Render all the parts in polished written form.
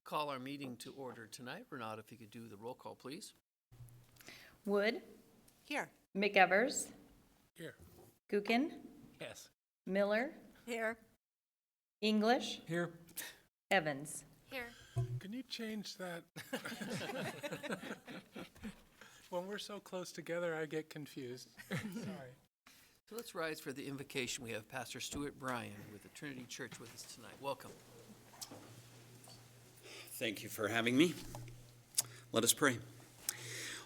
Call our meeting to order tonight. Renata, if you could do the roll call, please. Wood. Here. McEvers. Here. Gookin. Yes. Miller. Here. English. Here. Evans. Here. Can you change that? When we're so close together, I get confused. Sorry. So let's rise for the invocation. We have Pastor Stuart Bryan with the Trinity Church with us tonight. Welcome. Thank you for having me. Let us pray.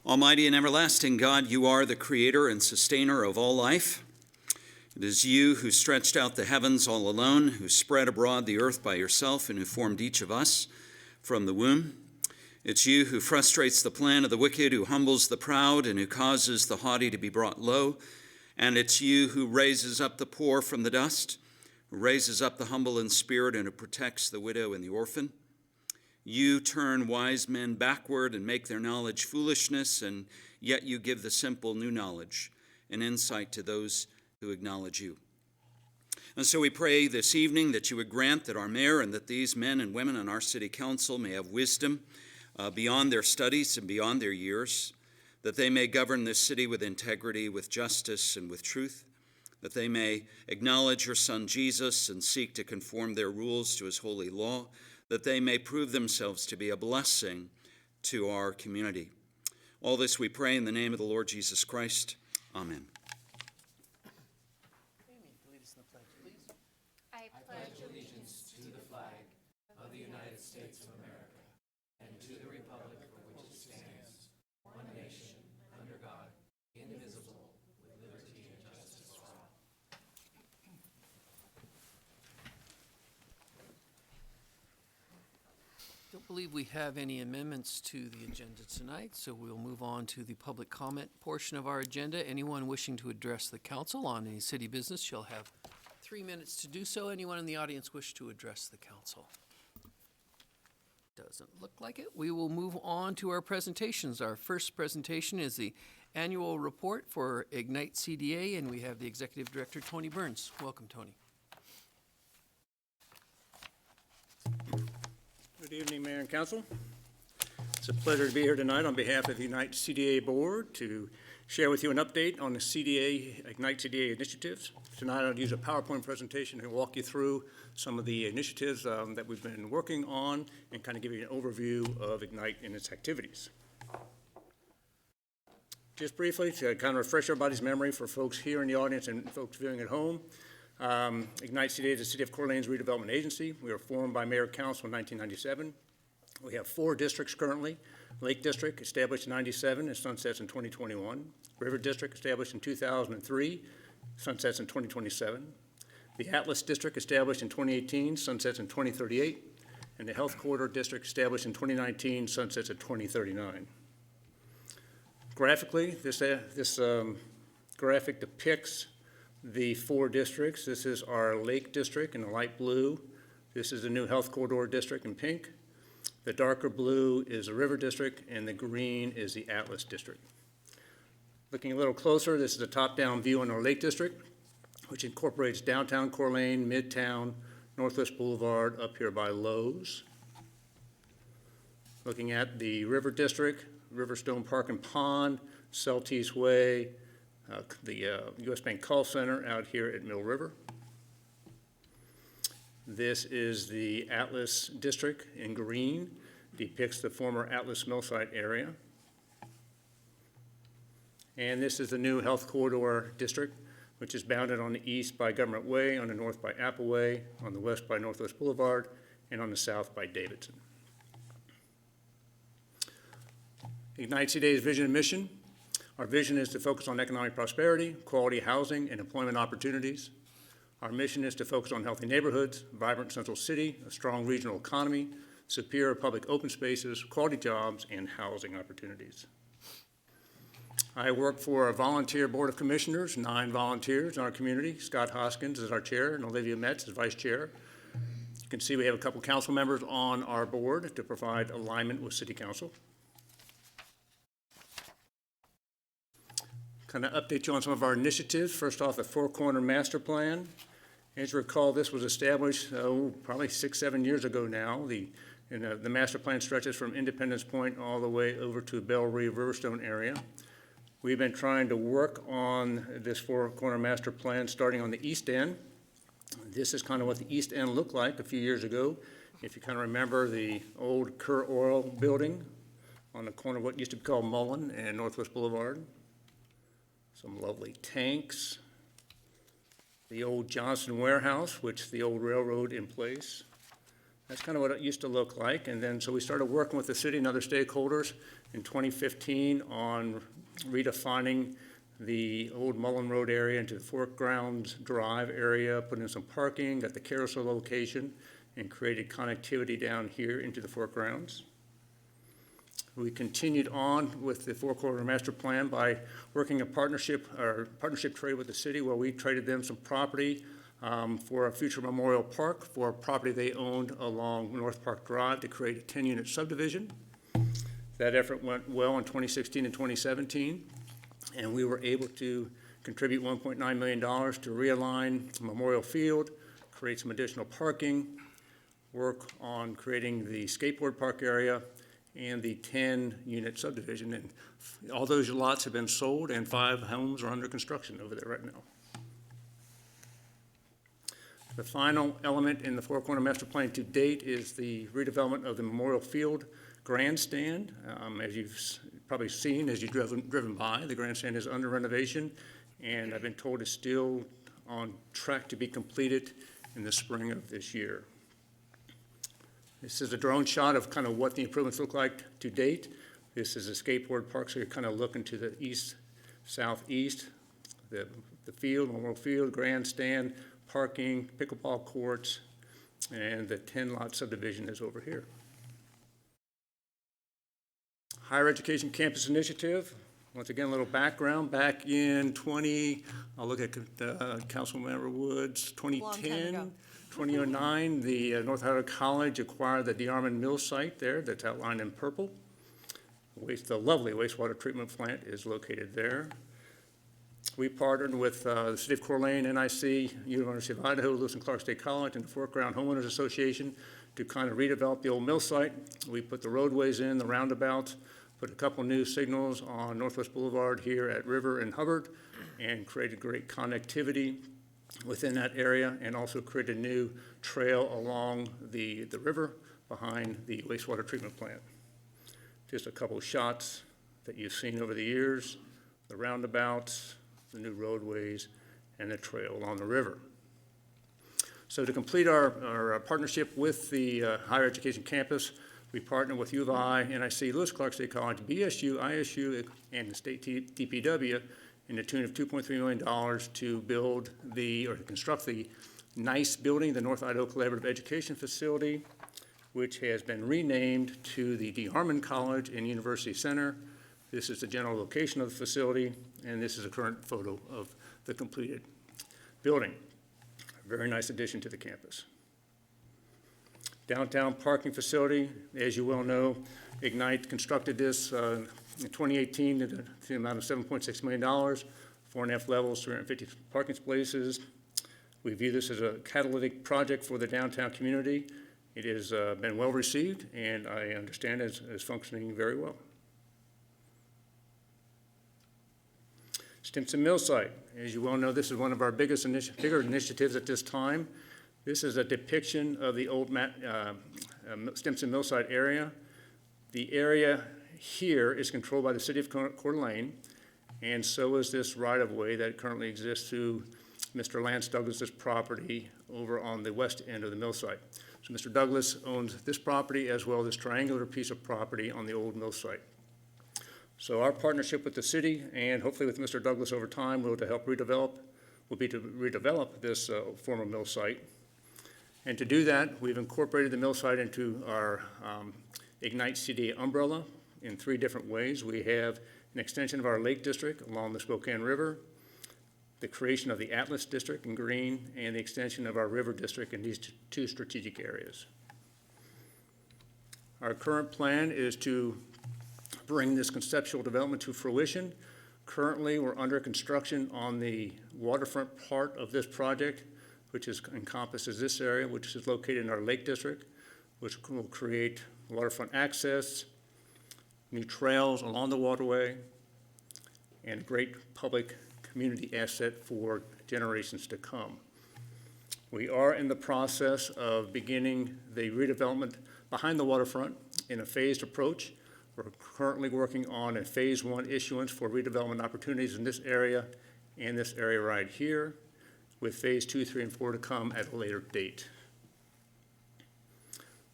Almighty and everlasting God, you are the creator and sustainer of all life. It is you who stretched out the heavens all alone, who spread abroad the earth by yourself, and who formed each of us from the womb. It's you who frustrates the plan of the wicked, who humbles the proud, and who causes the haughty to be brought low. And it's you who raises up the poor from the dust, who raises up the humble in spirit, and who protects the widow and the orphan. You turn wise men backward and make their knowledge foolishness, and yet you give the simple new knowledge and insight to those who acknowledge you. And so we pray this evening that you would grant that our mayor and that these men and women on our city council may have wisdom beyond their studies and beyond their years, that they may govern this city with integrity, with justice, and with truth, that they may acknowledge your Son Jesus and seek to conform their rules to his holy law, that they may prove themselves to be a blessing to our community. All this we pray in the name of the Lord Jesus Christ. Amen. I pledge allegiance to the flag of the United States of America and to the republic for which it stands, one nation, under God, indivisible, with liberty and justice for all. Don't believe we have any amendments to the agenda tonight, so we'll move on to the public comment portion of our agenda. Anyone wishing to address the council on any city business shall have 3 minutes to do so. Anyone in the audience wish to address the council? Doesn't look like it. We will move on to our presentations. Our first presentation is the annual report for Ignite CDA, and we have the Executive Director, Tony Burns. Welcome, Tony. Good evening, Mayor and Council. It's a pleasure to be here tonight on behalf of the Ignite CDA Board to share with you an update on the Ignite CDA initiatives. Tonight I'll use a PowerPoint presentation to walk you through some of the initiatives that we've been working on and kind of give you an overview of Ignite and its activities. Just briefly to kind of refresh everybody's memory for folks here in the audience and folks viewing at home, Ignite CDA is the City of Coeur d'Alene's redevelopment agency. We were formed by Mayor Council in 1997. We have 4 districts currently. Lake District, established in 97, and sunsets in 2021. River District, established in 2003, sunsets in 2027. The Atlas District, established in 2018, sunsets in 2038. And the Health Corridor District, established in 2019, sunsets in 2039. Graphically, this graphic depicts the 4 districts. This is our Lake District in the light blue. This is the new Health Corridor District in pink. The darker blue is the River District, and the green is the Atlas District. Looking a little closer, this is a top-down view on our Lake District, which incorporates downtown Coeur d'Alene, Midtown, Northwest Boulevard, up here by Lowe's. Looking at the River District, Riverstone Park and Pond, Celtice Way, the U.S. Bank Call Center out here at Mill River. This is the Atlas District in green, depicts the former Atlas Mill Site area. And this is the new Health Corridor District, which is bounded on the east by Government Way, on the north by Apple Way, on the west by Northwest Boulevard, and on the south by Davidson. Ignite CDA's vision and mission. Our vision is to focus on economic prosperity, quality housing, and employment opportunities. Our mission is to focus on healthy neighborhoods, vibrant central city, a strong regional economy, superior public open spaces, quality jobs, and housing opportunities. I work for a volunteer board of commissioners, 9 volunteers in our community. Scott Hoskins is our chair, and Olivia Metz is vice chair. You can see we have a couple council members on our board to provide alignment with city council. Kind of update you on some of our initiatives. First off, the Four Corner Master Plan. As you recall, this was established probably 6-7 years ago now. The And the master plan stretches from Independence Point all the way over to Belle Reve Riverstone area. We've been trying to work on this four-corner master plan starting on the east end. This is kind of what the east end looked like a few years ago. If you kind of remember the old Coeur Oil building on the corner of what used to be called Mullen and Northwest Boulevard. Some lovely tanks. The old Johnson warehouse, which the old railroad in place. That's kind of what it used to look like. And then, so we started working with the city and other stakeholders in 2015 on redefining the old Mullen Road area into the Fort Grounds Drive area, putting in some parking at the carousel location, and created connectivity down here into the Fort Grounds. We continued on with the four-corner master plan by working a partnership trade with the city where we traded them some property for a future memorial park for a property they owned along North Park Drive to create a 10-unit subdivision. That effort went well in 2016 and 2017, and we were able to contribute $1.9 million to realign Memorial Field, create some additional parking, work on creating the skateboard park area, and the 10-unit subdivision. And all those lots have been sold, and 5 homes are under construction over there right now. The final element in the four-corner master plan to date is the redevelopment of the Memorial Field grandstand. As you've probably seen as you've driven by, the grandstand is under renovation, and I've been told it's still on track to be completed in the spring of this year. This is a drone shot of kind of what the improvements look like to date. This is a skateboard park, so you're kind of looking to the east, southeast, the field, Memorial Field, grandstand, parking, pickleball courts, and the 10-lot subdivision is over here. Higher Education Campus Initiative. Once again, a little background. Back in I'll look at Councilmember Woods, 2010, 2009, the North Idaho College acquired the DeArmond Mill site there that's outlined in purple. The lovely wastewater treatment plant is located there. We partnered with the City of Coeur d'Alene, NIC, University of Idaho, Lewis and Clark State College, and the Fort Ground Homeowners Association to kind of redevelop the old mill site. We put the roadways in, the roundabouts, put a couple new signals on Northwest Boulevard here at River and Hubbard, and created great connectivity within that area, and also created a new trail along the river behind the wastewater treatment plant. Just a couple shots that you've seen over the years, the roundabouts, the new roadways, and the trail along the river. So to complete our partnership with the higher education campus, we partner with U of I, NIC, Lewis Clark State College, BSU, ISU, and the state DPW in the tune of $2.3 million to build or construct the NICE building, the North Idaho Collaborative Education Facility, which has been renamed to the DeArmond College and University Center. This is the general location of the facility, and this is a current photo of the completed building. A very nice addition to the campus. Downtown parking facility, as you well know, Ignite constructed this in 2018 to the amount of $7.6 million, 4.5 levels, 350 parking spaces. We view this as a catalytic project for the downtown community. It has been well received, and I understand is functioning very well. Stimson Mill site. As you well know, this is one of our bigger initiatives at this time. This is a depiction of the old Stimson Mill site area. The area here is controlled by the City of Coeur d'Alene, and so is this right-of-way that currently exists through Mr. Lance Douglas's property over on the west end of the mill site. So Mr. Douglas owns this property as well as this triangular piece of property on the old mill site. So our partnership with the city and hopefully with Mr. Douglas over time will be to redevelop this former mill site. And to do that, we've incorporated the mill site into our Ignite CDA umbrella in 3 different ways. We have an extension of our Lake District along the Spokane River, the creation of the Atlas District in green, and the extension of our River District in these 2 strategic areas. Our current plan is to bring this conceptual development to fruition. Currently, we're under construction on the waterfront part of this project, which encompasses this area, which is located in our Lake District. which will create waterfront access, new trails along the waterway, and a great public community asset for generations to come. We are in the process of beginning the redevelopment behind the waterfront in a phased approach. We're currently working on a phase 1 issuance for redevelopment opportunities in this area and this area right here, with phase 2, 3, and 4 to come at a later date.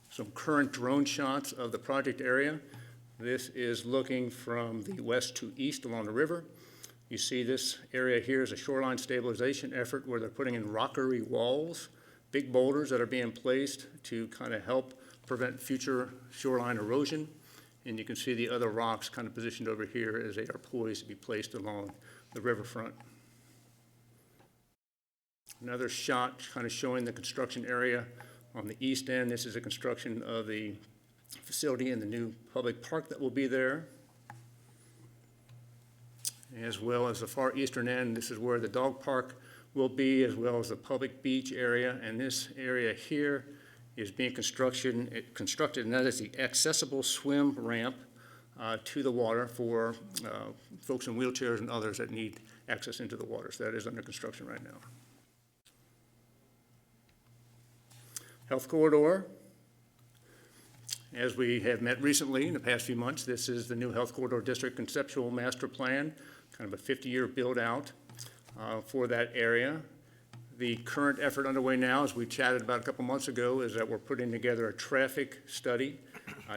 Some current drone shots of the project area. This is looking from the west to east along the river. You see this area here is a shoreline stabilization effort where they're putting in rockery walls, big boulders that are being placed to kind of help prevent future shoreline erosion. And you can see the other rocks kind of positioned over here as they are poised to be placed along the riverfront. Another shot kind of showing the construction area on the east end. This is a construction of the facility and the new public park that will be there, as well as the far eastern end. This is where the dog park will be, as well as the public beach area. And this area here is being constructed, and that is the accessible swim ramp to the water for folks in wheelchairs and others that need access into the water. So that is under construction right now. Health corridor. As we have met recently in the past few months, this is the new Health Corridor District Conceptual Master Plan, kind of a 50-year build-out for that area. The current effort underway now, as we chatted about a couple months ago, is that we're putting together a traffic study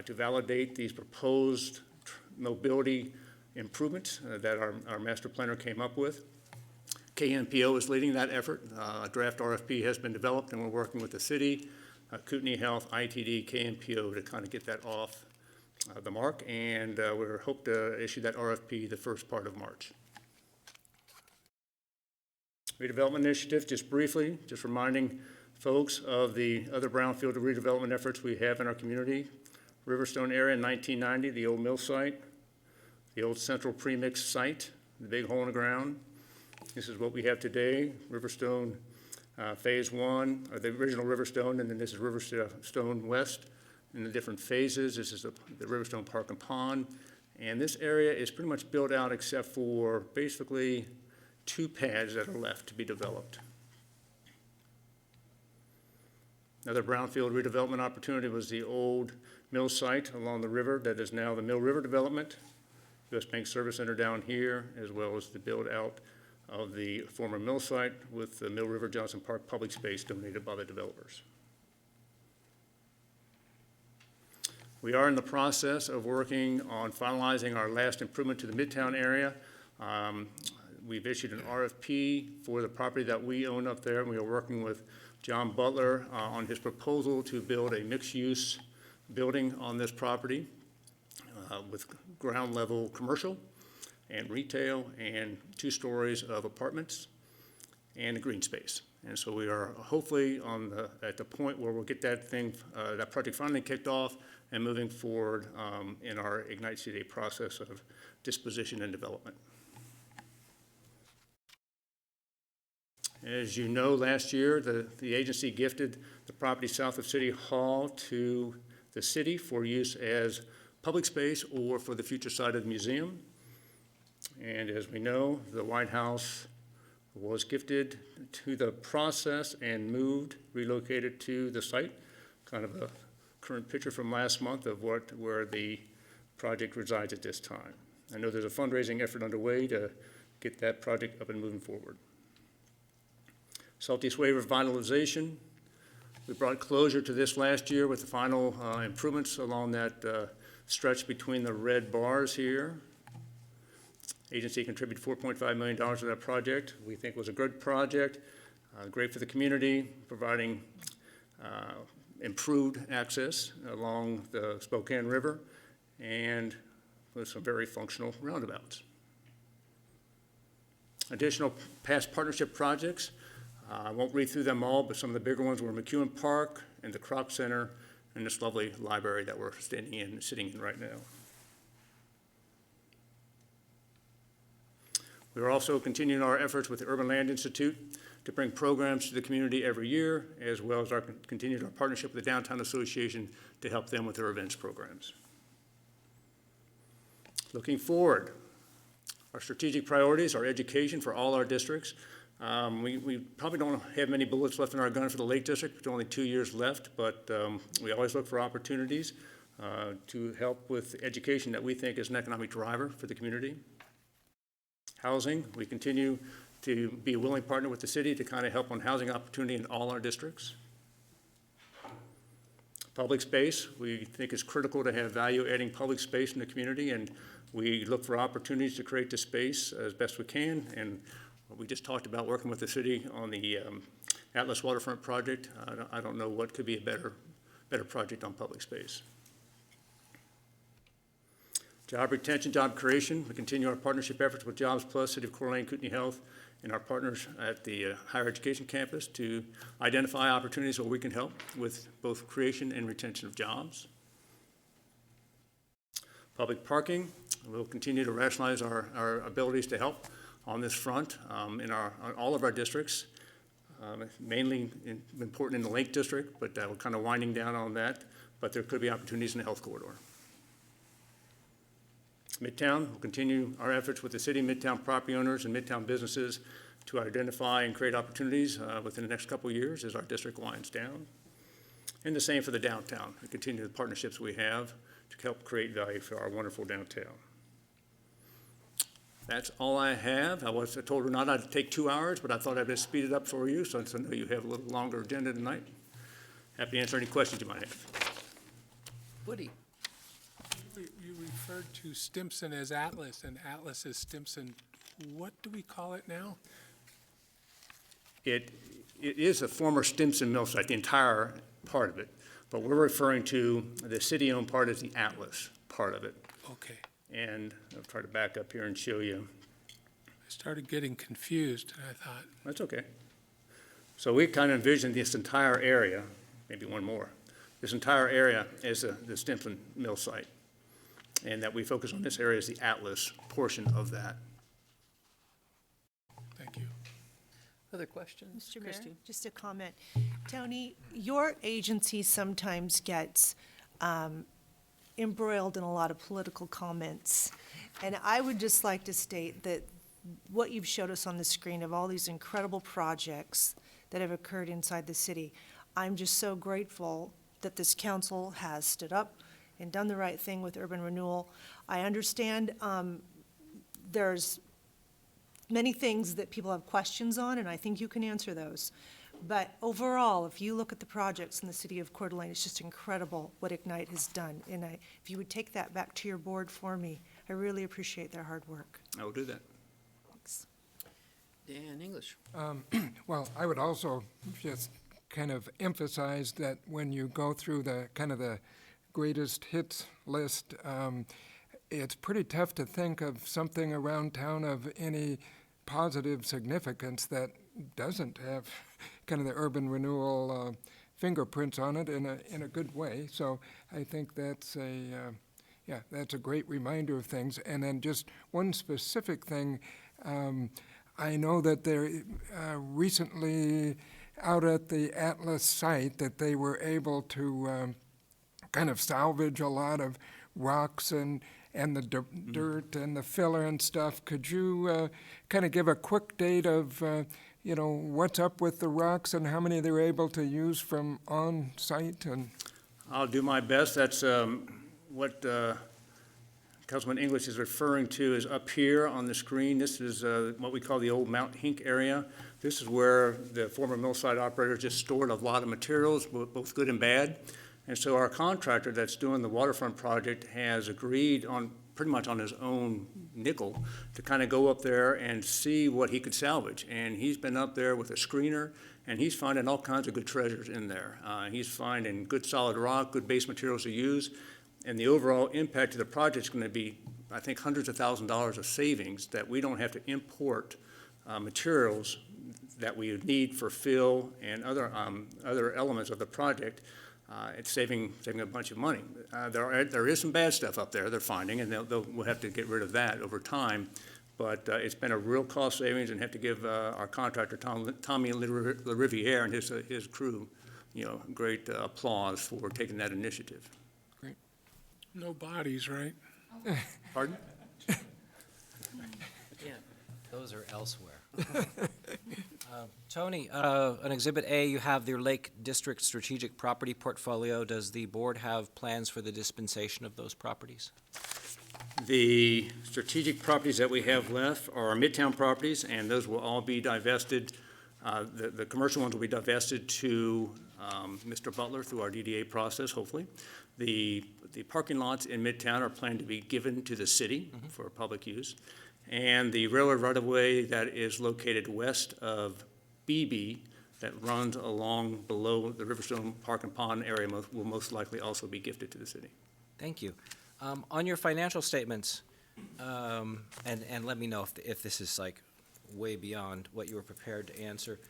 to validate these proposed mobility improvements that our master planner came up with. KNPO is leading that effort. A draft RFP has been developed, and we're working with the city, Kootenai Health, ITD, KNPO to kind of get that off the mark, and we hope to issue that RFP the first part of March. Redevelopment initiative, just briefly, just reminding folks of the other brownfield redevelopment efforts we have in our community. Riverstone area in 1990, the old mill site, the old central premix site, the big hole in the ground. This is what we have today, Riverstone Phase 1, or the original Riverstone, and then this is Riverstone West in the different phases. This is the Riverstone Park and Pond. And this area is pretty much built out except for basically 2 pads that are left to be developed. Another brownfield redevelopment opportunity was the old mill site along the river that is now the Mill River Development, U.S. Bank Service Center down here, as well as the build out of the former mill site with the Mill River Johnson Park public space donated by the developers. We are in the process of working on finalizing our last improvement to the Midtown area. We've issued an RFP for the property that we own up there, and we are working with John Butler on his proposal to build a mixed-use building on this property with ground level commercial and retail and 2 stories of apartments and a green space. And so we are hopefully at the point where we'll get that project finally kicked off and moving forward in our Ignite CD process of disposition and development. As you know, last year, the agency gifted the property south of City Hall to the city for use as public space or for the future site of the museum. And as we know, the White House was gifted to the process and relocated to the site. Kind of a current picture from last month of where the project resides at this time. I know there's a fundraising effort underway to get that project up and moving forward. Salty Way revitalization. We brought closure to this last year with the final improvements along that stretch between the red bars here. Agency contributed $4.5 million to that project. We think it was a good project, great for the community, providing improved access along the Spokane River and with some very functional roundabouts. Additional past partnership projects. I won't read through them all, but some of the bigger ones were McEwen Park and the Crop Center and this lovely library that we're sitting in right now. We're also continuing our efforts with the Urban Land Institute to bring programs to the community every year, as well as continued our partnership with the Downtown Association to help them with their events programs. Looking forward, our strategic priorities are education for all our districts. We probably don't have many bullets left in our gun for the Lake District. There's only 2 years left, but we always look for opportunities to help with education that we think is an economic driver for the community. Housing, we continue to be a willing partner with the city to kind of help on housing opportunity in all our districts. Public space, we think it's critical to have value-adding public space in the community, and we look for opportunities to create the space as best we can. And we just talked about working with the city on the Atlas Waterfront project. I don't know what could be a better project on public space. Job retention, job creation. We continue our partnership efforts with Jobs Plus, City of Coeur d'Alene, Kootenai Health, and our partners at the higher education campus to identify opportunities where we can help with both creation and retention of jobs. Public parking. We'll continue to rationalize our abilities to help on this front in all of our districts. Mainly important in the Lake District, but we're kind of winding down on that. But there could be opportunities in the health corridor. Midtown, we'll continue our efforts with the city, Midtown property owners, and Midtown businesses to identify and create opportunities within the next couple of years as our district winds down. And the same for the downtown. We continue the partnerships we have to help create value for our wonderful downtown. That's all I have. I told her not I'd take 2 hours, but I thought I'd just speed it up for you since I know you have a little longer agenda tonight. Happy to answer any questions you might have. Woody? You referred to Stimson as Atlas, and Atlas is Stimson. What do we call it now? It is a former Stimson mill site, the entire part of it, but we're referring to the city-owned part as the Atlas part of it. Okay. And I'll try to back up here and show you. I started getting confused, and I thought, That's okay. So we kind of envisioned this entire area, maybe one more, this entire area as the Stimson mill site, and that we focus on this area as the Atlas portion of that. thank you. Other questions? Mr. Mayor, Christine? just a comment. Tony, your agency sometimes gets embroiled in a lot of political comments. And I would just like to state that what you've showed us on the screen of all these incredible projects that have occurred inside the city, I'm just so grateful that this council has stood up and done the right thing with urban renewal. I understand there's many things that people have questions on, and I think you can answer those. But overall, if you look at the projects in the city of Coeur d'Alene, it's just incredible what Ignite has done. And if you would take that back to your board for me, I really appreciate their hard work. I will do that. Thanks. Dan English? Well, I would also just kind of emphasize that when you go through the kind of the greatest hits list, it's pretty tough to think of something around town of any positive significance that doesn't have kind of the urban renewal fingerprints on it in a good way. So I think that's that's a great reminder of things. And then just one specific thing, I know that there recently out at the Atlas site that they were able to kind of salvage a lot of rocks and the dirt and the filler and stuff. Could you kind of give a quick date of, what's up with the rocks and how many they're able to use from on site? And I'll do my best. That's what Councilman English is referring to is up here on the screen. This is what we call the old Mount Hink area. This is where the former mill site operator just stored a lot of materials, both good and bad. And so our contractor that's doing the waterfront project has agreed on pretty much on his own nickel to kind of go up there and see what he could salvage. And he's been up there with a screener, and he's finding all kinds of good treasures in there. He's finding good solid rock, good base materials to use, and the overall impact of the project is going to be, I think, hundreds of thousands of dollars of savings that we don't have to import materials that we need for fill and other elements of the project. It's saving a bunch of money. There is some bad stuff up there they're finding, and we'll have to get rid of that over time. But it's been a real cost savings, and have to give our contractor, Tommy LaRiviere, and his crew, great applause for taking that initiative. No bodies, right? Pardon? Yeah, those are elsewhere. Tony, on Exhibit A, you have your Lake District Strategic Property Portfolio. Does the board have plans for the dispensation of those properties? The strategic properties that we have left are our Midtown properties, and those will all be divested. The commercial ones will be divested to Mr. Butler through our DDA process, hopefully. The parking lots in Midtown are planned to be given to the city for public use. And the railroad right-of-way that is located west of BB, that runs along below the Riverstone Park and Pond area, will most likely also be gifted to the city. Thank you. On your financial statements, and let me know if this is like way beyond what you were prepared to answer.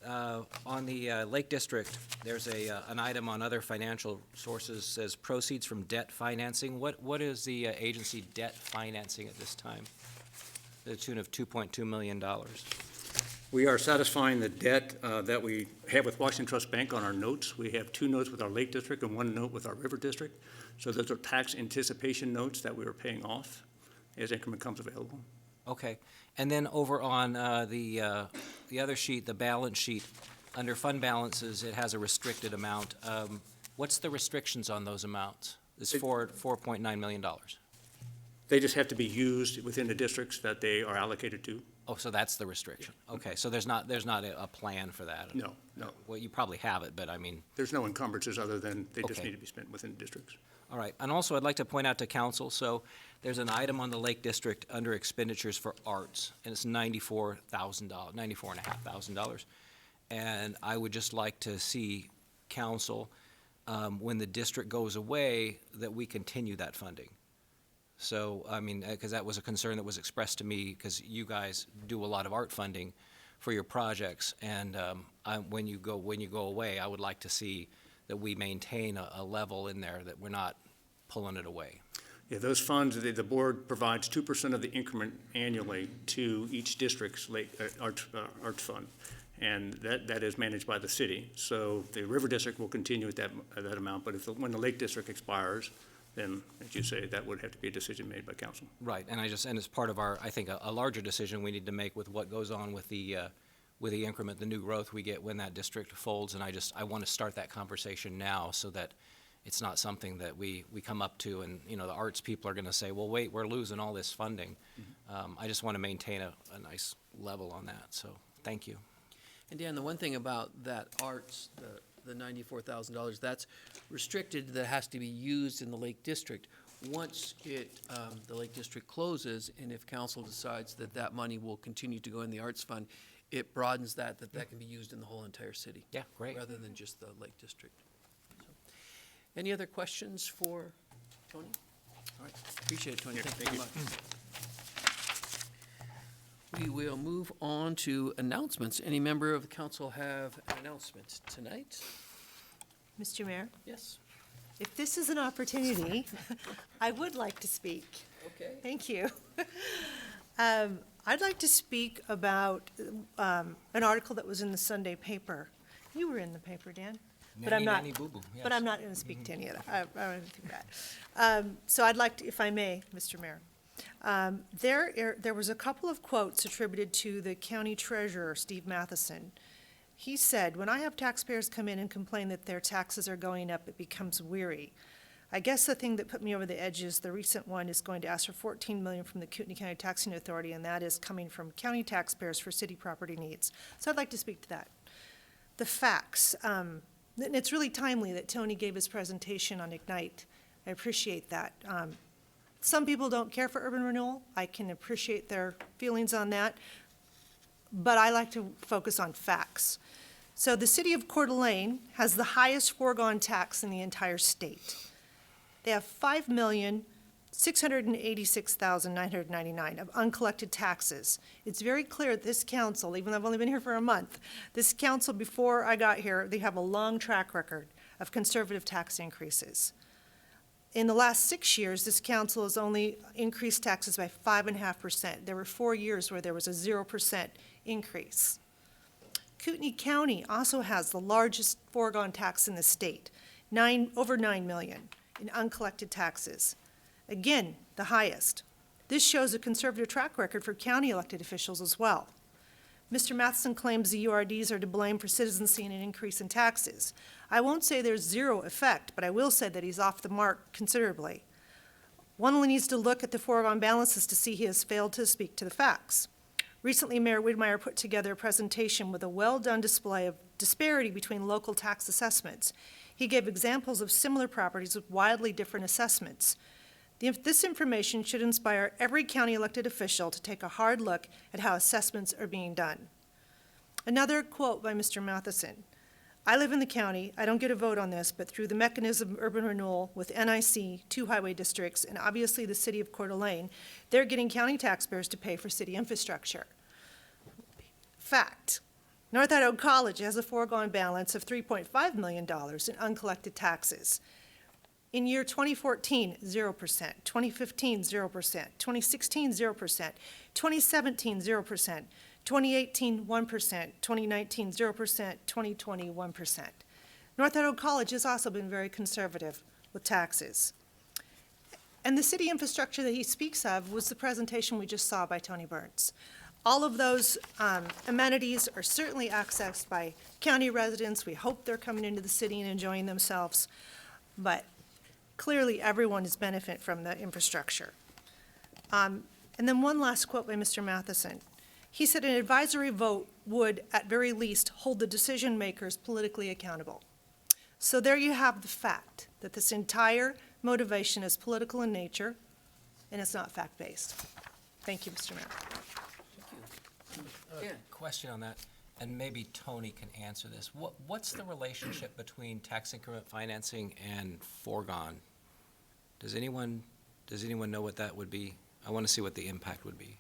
On the Lake District, there's an item on other financial sources, says proceeds from debt financing. What is the agency debt financing at this time? To the tune of $2.2 million. We are satisfying the debt that we have with Washington Trust Bank on our notes. We have 2 notes with our Lake District and 1 note with our River District. So those are tax anticipation notes that we are paying off as increment comes available. Okay. And then over on the other sheet, the balance sheet, under fund balances, it has a restricted amount. What's the restrictions on those amounts? It's $4.9 million. They just have to be used within the districts that they are allocated to. Oh, so that's the restriction. Okay, so there's not a plan for that? No. Well, you probably have it, but I mean. There's no encumbrances other than they just Okay. need to be spent within the districts. All right, and also I'd like to point out to council, so there's an item on the Lake District under expenditures for arts, and it's $94,500. And I would just like to see council, when the district goes away, that we continue that funding. So, I mean, because that was a concern that was expressed to me, because you guys do a lot of art funding for your projects, and when you go away, I would like to see that we maintain a level in there, that we're not pulling it away. Yeah, those funds, the board provides 2% of the increment annually to each district's arts fund, and that is managed by the city. So the River District will continue at that amount, but when the Lake District expires, then, as you say, that would have to be a decision made by council. Right, and it's part of our, I think, a larger decision we need to make with what goes on with the increment, the new growth we get when that district folds, and I want to start that conversation now so that it's not something that we come up to and, the arts people are going to say, well, wait, we're losing all this funding. I just want to maintain a nice level on that, so thank you. And Dan, the one thing about that arts, the $94,000, that's restricted, that has to be used in the Lake District. Once the Lake District closes, and if council decides that money will continue to go in the arts fund, it broadens that can be used in the whole entire city. Yeah, great. Rather than just the Lake District. So, any other questions for Tony? All right, appreciate it, Tony. Thank you very much. We will move on to announcements. Any member of the council have an announcement tonight? Mr. Mayor, Yes. if this is an opportunity, I would like to speak. Okay. Thank you. I'd like to speak about an article that was in the Sunday paper. You were in the paper, Dan? But I'm not. Nanny, boo-boo, But yes. I'm not going to speak to any of that. I don't think that. So I'd like to, if I may, Mr. Mayor. There was a couple of quotes attributed to the county treasurer, Steve Matheson. He said, "When I have taxpayers come in and complain that their taxes are going up, it becomes weary. I guess the thing that put me over the edge is the recent one is going to ask for $14 million from the Kootenai County Taxing Authority, and that is coming from county taxpayers for city property needs." So I'd like to speak to that. The facts. And it's really timely that Tony gave his presentation on Ignite. I appreciate that. Some people don't care for urban renewal. I can appreciate their feelings on that. But I like to focus on facts. So the city of Coeur d'Alene has the highest foregone tax in the entire state. They have $5,686,999 of uncollected taxes. It's very clear that this council, even though I've only been here for a month, this council, before I got here, they have a long track record of conservative tax increases. In the last 6 years, this council has only increased taxes by 5.5%. There were 4 years where there was a 0% increase. Kootenai County also has the largest foregone tax in the state, over $9 million in uncollected taxes. Again, the highest. This shows a conservative track record for county elected officials as well. Mr. Matheson claims the URDs are to blame for citizens seeing an increase in taxes. I won't say there's zero effect, but I will say that he's off the mark considerably. One only needs to look at the foregone balances to see he has failed to speak to the facts. Recently, Mayor Widmeyer put together a presentation with a well-done display of disparity between local tax assessments. He gave examples of similar properties with wildly different assessments. This information should inspire every county elected official to take a hard look at how assessments are being done. Another quote by Mr. Matheson. I live in the county. I don't get a vote on this, but through the mechanism of urban renewal with NIC, 2 highway districts, and obviously the city of Coeur d'Alene, they're getting county taxpayers to pay for city infrastructure. Fact. North Idaho College has a foregone balance of $3.5 million in uncollected taxes. In year 2014, 0%, 2015, 0%, 2016, 0%, 2017, 0%, 2018, 1%, 2019, 0%, 2020, 1%. North Idaho College has also been very conservative with taxes. And the city infrastructure that he speaks of was the presentation we just saw by Tony Burns. All of those amenities are certainly accessed by county residents. We hope they're coming into the city and enjoying themselves. But clearly, everyone is benefiting from the infrastructure. And then one last quote by Mr. Matheson. He said an advisory vote would, at very least, hold the decision makers politically accountable. So there you have the fact that this entire motivation is political in nature, and it's not fact-based. Thank you, Mr. Mayor. Yeah. Question on that, and maybe Tony can answer this. What's the relationship between tax increment financing and foregone? Does anyone know what that would be? I want to see what the impact would be.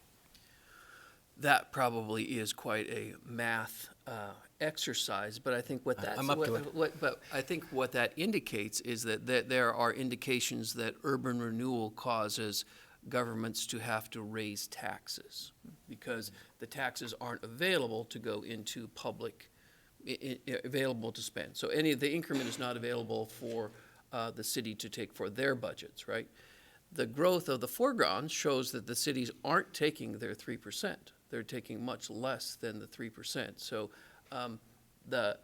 That probably is quite a math exercise, but I think I'm up to it. But I think what that indicates is that there are indications that urban renewal causes governments to have to raise taxes because the taxes aren't available to go into public, available to spend. So any of the increment is not available for the city to take for their budgets, right? The growth of the foregone shows that the cities aren't taking their 3%. They're taking much less than the 3%. So the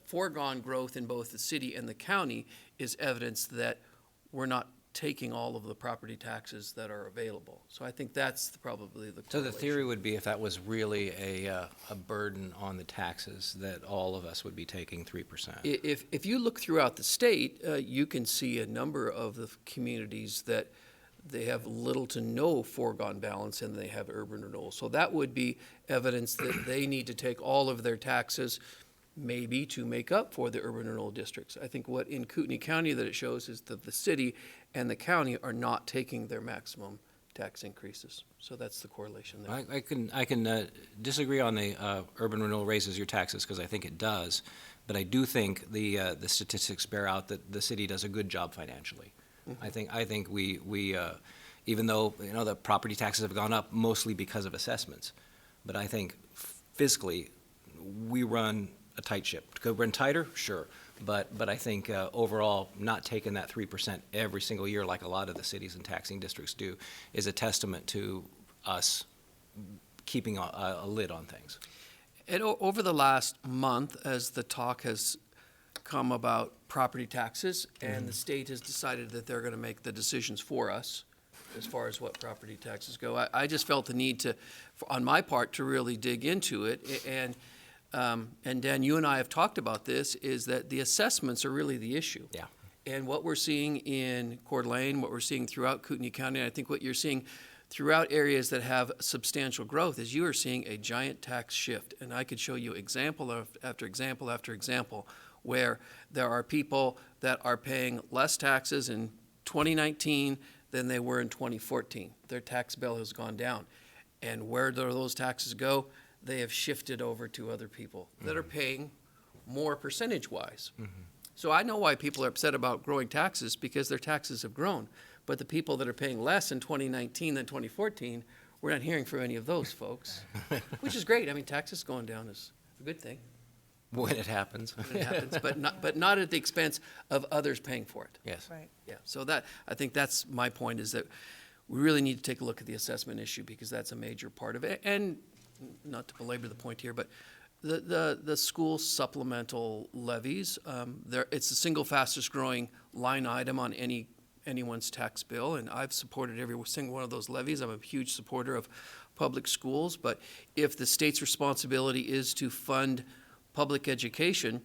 foregone growth in both the city and the county is evidence that we're not taking all of the property taxes that are available. So I think that's probably the So the correlation. theory would be if that was really a burden on the taxes, that all of us would be taking 3%. If you look throughout the state, you can see a number of the communities that they have little to no foregone balance and they have urban renewal. So that would be evidence that they need to take all of their taxes maybe to make up for the urban renewal districts. I think what in Kootenai County that it shows is that the city and the county are not taking their maximum tax increases. So that's the correlation there. I can disagree on the urban renewal raises your taxes because I think it does, but I do think the statistics bear out that the city does a good job financially. Mm-hmm. I think we even though the property taxes have gone up mostly because of assessments, but I think fiscally we run a tight ship. Could run tighter, sure, but I think overall not taking that 3% every single year like a lot of the cities and taxing districts do is a testament to us keeping a lid on things. And over the last month, as the talk has come about property taxes, and the state has decided that they're going to make the decisions for us as far as what property taxes go, I just felt the need to, on my part, to really dig into it. And Dan, you and I have talked about this, is that the assessments are really the issue. Yeah. And what we're seeing in Coeur d'Alene, what we're seeing throughout Kootenai County, and I think what you're seeing throughout areas that have substantial growth is you are seeing a giant tax shift. And I could show you example after example after example where there are people that are paying less taxes in 2019 than they were in 2014. Their tax bill has gone down. And where do those taxes go? They have shifted over to other people that are paying more percentage-wise. So I know why people are upset about growing taxes, because their taxes have grown. But the people that are paying less in 2019 than 2014, we're not hearing from any of those folks, which is great. I mean, taxes going down is a good thing When it happens. when it happens, but not at the expense of others paying for it. Yes. Right. Yeah, so I think that's my point, is that we really need to take a look at the assessment issue, because that's a major part of it. And not to belabor the point here, but the school supplemental levies, it's the single fastest growing line item on anyone's tax bill, and I've supported every single one of those levies. I'm a huge supporter of public schools, but if the state's responsibility is to fund public education,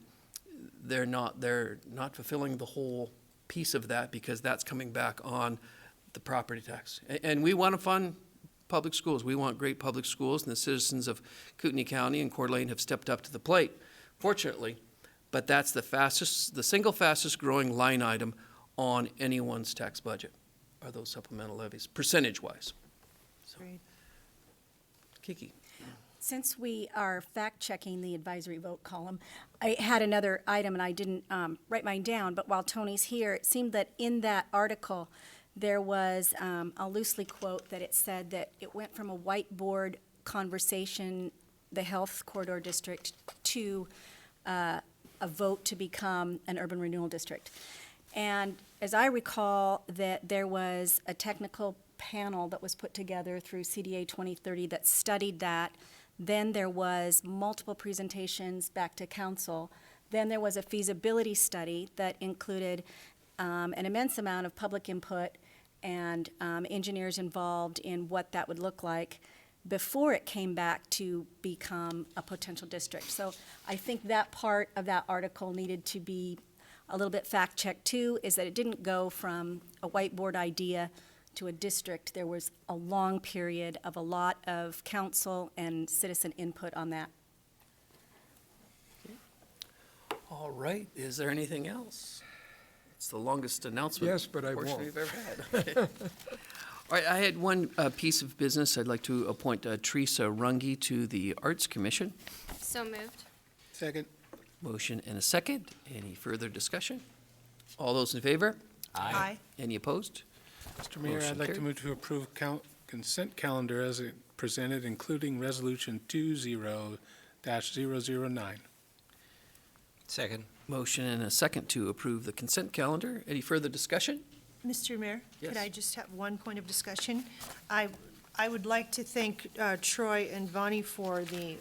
they're not fulfilling the whole piece of that, because that's coming back on the property tax. And we want to fund public schools. We want great public schools, and the citizens of Kootenai County and Coeur d'Alene have stepped up to the plate, fortunately. But that's the single fastest growing line item on anyone's tax budget, are those supplemental levies, percentage-wise. So, Agreed. Kiki. Since we are fact-checking the advisory vote column, I had another item, and I didn't write mine down, but while Tony's here, it seemed that in that article, there was, I'll loosely quote, that it said that it went from a whiteboard conversation, the health corridor district, to a vote to become an urban renewal district. And as I recall, that there was a technical panel that was put together through CDA 2030 that studied that. Then there was multiple presentations back to council. Then there was a feasibility study that included an immense amount of public input and engineers involved in what that would look like before it came back to become a potential district. So I think that part of that article needed to be a little bit fact-checked too, is that it didn't go from a whiteboard idea to a district. There was a long period of a lot of council and citizen input on that. All right, is there anything else? It's the longest announcement. Yes, but I portion won't. we've ever had. All right, I had one piece of business. I'd like to appoint Teresa Runge to the Arts Commission. So moved. Second. Motion and a second. Any further discussion? All those in favor? Aye. Any opposed? Mr. Mayor, Motion I'd like to carried. move to approve consent calendar as it presented, including Resolution 20-009. Second. Motion and a second to approve the consent calendar. Any further discussion? Mr. Mayor, could Yes. I just have one point of discussion? I would like to thank Troy and Vonnie for the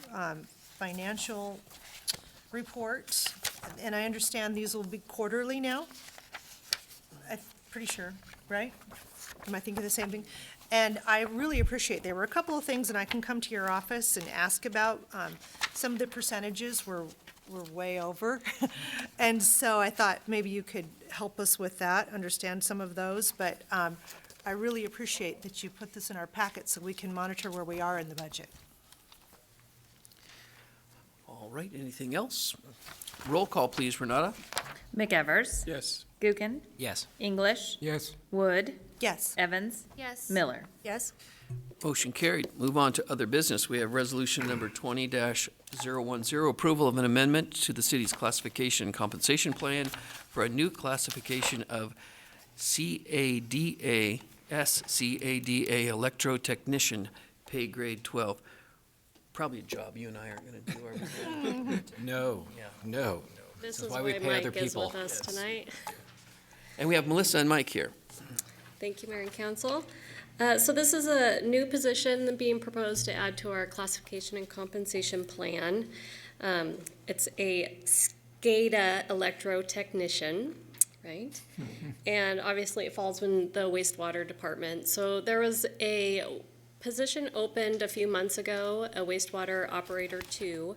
financial reports, and I understand these will be quarterly now? I'm pretty sure, right? Am I thinking the same thing? And I really appreciate, there were a couple of things, and I can come to your office and ask about. Some of the percentages were way over. And so I thought maybe you could help us with that, understand some of those. But I really appreciate that you put this in our packet so we can monitor where we are in the budget. All right, anything else? Roll call, please, Renata. McEvers. Yes. Gookin. Yes. English. Yes. Wood. Yes. Evans. Yes. Miller. Yes? Motion carried. Move on to other business. We have resolution number 20-010, approval of an amendment to the city's classification and compensation plan for a new classification of SCADA electrotechnician, pay grade 12. Probably a job you and I aren't going to do, are we? No, Yeah. no. This That's is why why we pay other Mike is people. with us tonight. And we have Melissa and Mike here. Thank you, Mayor and Council. So this is a new position being proposed to add to our classification and compensation plan. It's a SCADA electrotechnician, right? And obviously it falls in the wastewater department. So there was a position opened a few months ago, a wastewater operator 2,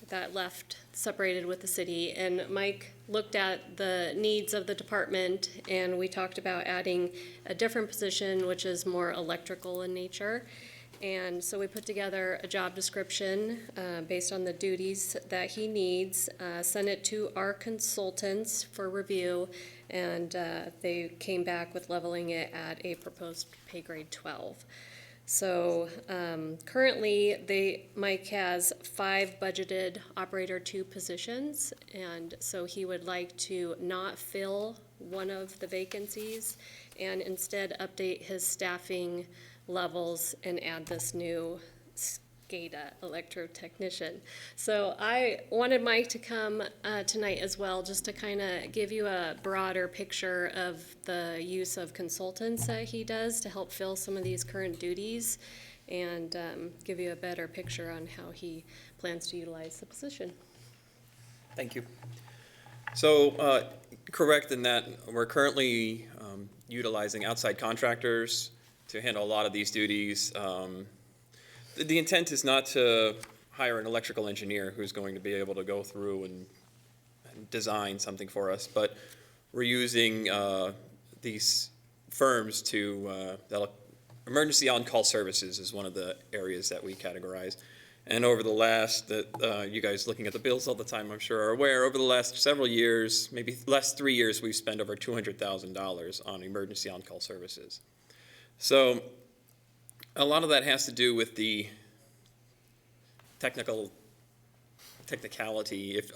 that left, separated with the city. And Mike looked at the needs of the department, and we talked about adding a different position, which is more electrical in nature. And so we put together a job description based on the duties that he needs, sent it to our consultants for review, and they came back with leveling it at a proposed pay grade 12. So currently, Mike has 5 budgeted operator 2 positions, and so he would like to not fill one of the vacancies and instead update his staffing levels and add this new SCADA electrotechnician. So I wanted Mike to come tonight as well, just to kind of give you a broader picture of the use of consultants that he does to help fill some of these current duties, and give you a better picture on how he plans to utilize the position. Thank you. So, correct in that we're currently utilizing outside contractors to handle a lot of these duties. The intent is not to hire an electrical engineer who's going to be able to go through and design something for us, but we're using these firms to, emergency on-call services is one of the areas that we categorize. And over the last, you guys looking at the bills all the time, I'm sure are aware, over the last several years, maybe last 3 years, we've spent over $200,000 on emergency on-call services. So a lot of that has to do with the technicality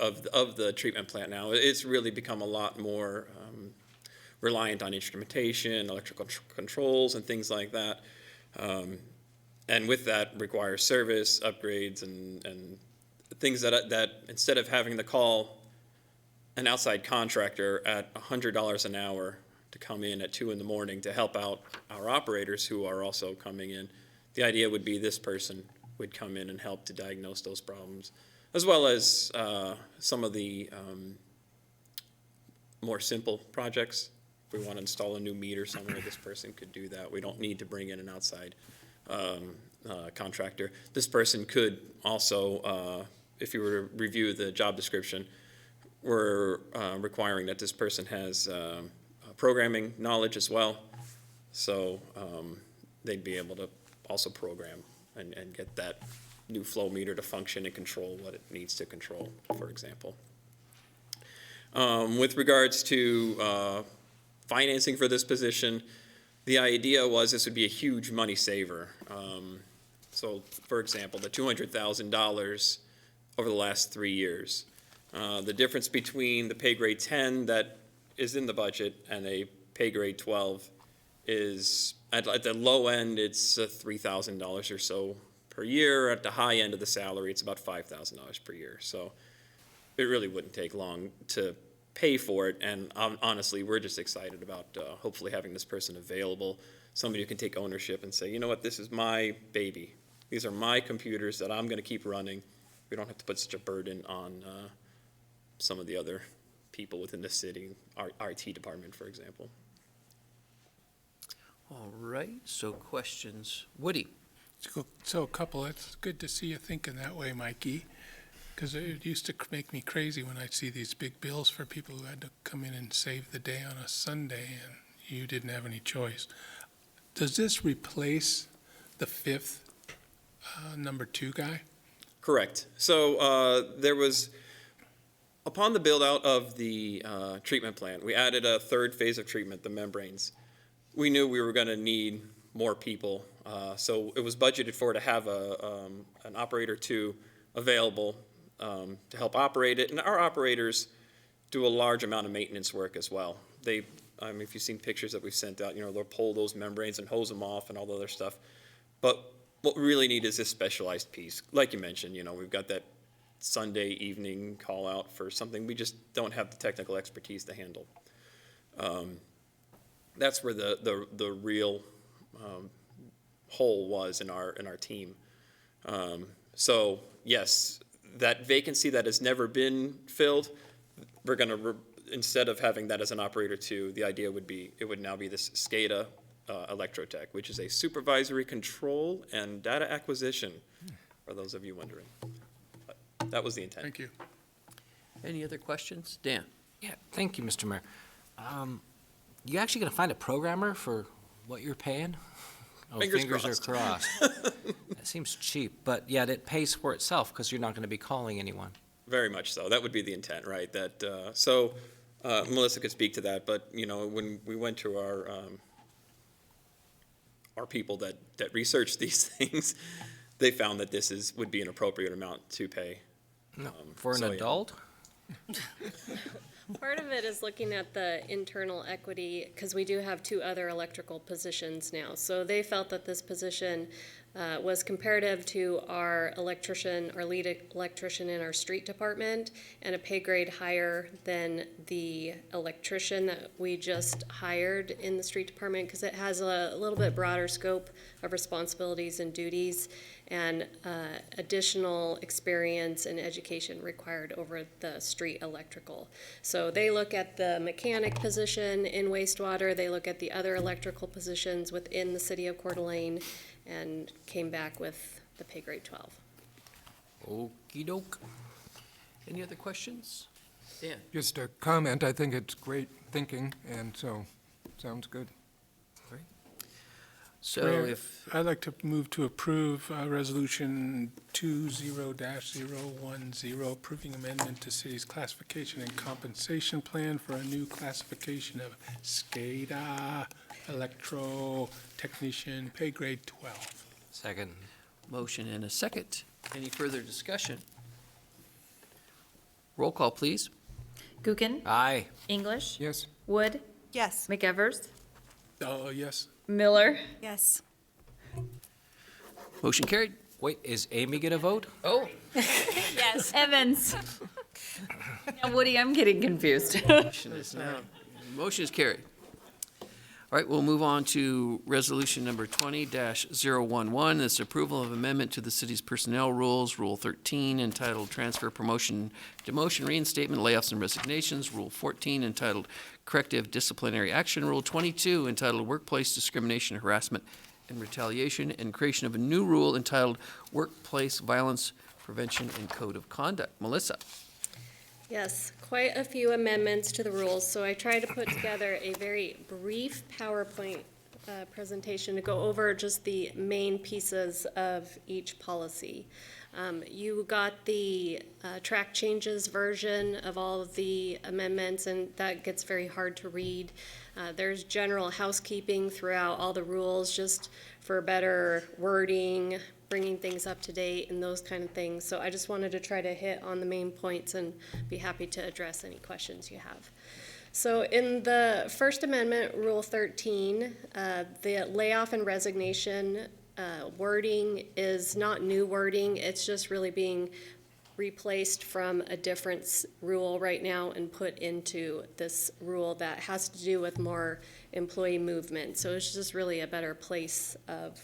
of the treatment plant now. It's really become a lot more reliant on instrumentation, electrical controls, and things like that. And with that requires service, upgrades, and things that instead of having to call an outside contractor at $100 an hour to come in at 2 in the morning to help out our operators who are also coming in, the idea would be this person would come in and help to diagnose those problems, as well as some of the more simple projects. If we want to install a new meter somewhere, this person could do that. We don't need to bring in an outside contractor. This person could also, if you were to review the job description, we're requiring that this person has programming knowledge as well. So they'd be able to also program and get that new flow meter to function and control what it needs to control, for example. With regards to financing for this position, the idea was this would be a huge money saver. So, for example, the $200,000 over the last 3 years. The difference between the pay grade 10 that is in the budget and a pay grade 12 is, at the low end, it's $3,000 or so per year. At the high end of the salary, it's about $5,000 per year. So it really wouldn't take long to pay for it, and honestly, we're just excited about hopefully having this person available, somebody who can take ownership and say, you know what, this is my baby. These are my computers that I'm going to keep running. We don't have to put such a burden on some of the other people within the city, our IT department, for example. All right, so questions. Woody? So a couple, it's good to see you thinking that way, Mikey, because it used to make me crazy when I'd see these big bills for people who had to come in and save the day on a Sunday, and you didn't have any choice. Does this replace the 5th number 2 guy? Correct. So there was, upon the build out of the treatment plant, we added a 3rd phase of treatment, the membranes. We knew we were going to need more people, so it was budgeted for to have an operator 2 available to help operate it. And our operators do a large amount of maintenance work as well. They, if you've seen pictures that we've sent out, they'll pull those membranes and hose them off and all the other stuff. But what we really need is this specialized piece. Like you mentioned, we've got that Sunday evening call out for something we just don't have the technical expertise to handle. That's where the real hole was in our team. So yes, that vacancy that has never been filled, we're going to instead of having that as an operator 2, the idea would be it would now be this SCADA electrotech, which is a supervisory control and data acquisition. For those of you wondering, but that was the intent. Thank you. Any other questions? Dan? Yeah, thank you, Mr. Mayor. You actually gonna find a programmer for what you're paying? Oh, Fingers are crossed. crossed. That seems cheap, but yet it pays for itself because you're not gonna be calling anyone. Very much so. That would be the intent, right? That Melissa could speak to that. But when we went to our our people that research these things, they found that would be an appropriate amount to pay. For an so, yeah. adult? Part of it is looking at the internal equity, because we do have 2 other electrical positions now. So they felt that this position was comparative to our lead electrician in our street department, and a pay grade higher than the electrician that we just hired in the street department, because it has a little bit broader scope of responsibilities and duties, and additional experience and education required over the street electrical. So they look at the mechanic position in wastewater, they look at the other electrical positions within the city of Coeur d'Alene, and came back with the pay grade 12. Okey doke. Any other questions? Dan? Just a comment, I think it's great thinking, and so, sounds good. Great. So Mayor, if, I'd like to move to approve Resolution 20-010, approving amendment to city's classification and compensation plan for a new classification of SCADA, electro technician, pay grade 12. Second. motion and a second. Any further discussion? Roll call, please. Gookin, Aye. English, Yes? Wood, Yes. McEvers, Oh, yes. Miller, Yes. Motion carried. Wait, is Amy gonna vote? Oh, yes, Evans. Now, Woody, I'm getting confused. motion is carried. All right, we'll move on to resolution number 20-011. This approval of amendment to the city's personnel rules, Rule 13, entitled Transfer, Promotion, Demotion, Reinstatement, Layoffs, and Resignations, Rule 14, entitled Corrective, Disciplinary Action, Rule 22, entitled Workplace Discrimination, Harassment, and Retaliation, and creation of a new rule entitled Workplace Violence Prevention and Code of Conduct. Melissa? Yes, quite a few amendments to the rules, so I tried to put together a very brief PowerPoint presentation to go over just the main pieces of each policy. You got the track changes version of all of the amendments, and that gets very hard to read. There's general housekeeping throughout all the rules, just for better wording, bringing things up to date and those kind of things. So I just wanted to try to hit on the main points and be happy to address any questions you have. So in the First Amendment, Rule 13, the layoff and resignation wording is not new wording. It's just really being replaced from a different rule right now and put into this rule that has to do with more employee movement. So it's just really a better placement of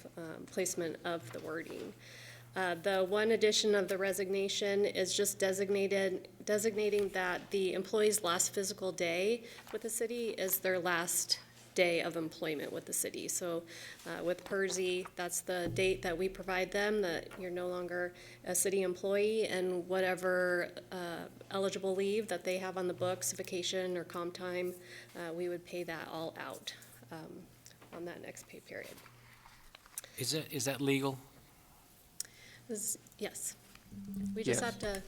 the wording. The one addition of the resignation is just designating that the employee's last physical day with the city is their last day of employment with the city. So with PERSI, that's the date that we provide them, that you're no longer a city employee, and whatever eligible leave that they have on the books, vacation or comp time, we would pay that all out on that next pay period. Is that legal? Yes. We just Yes. have to.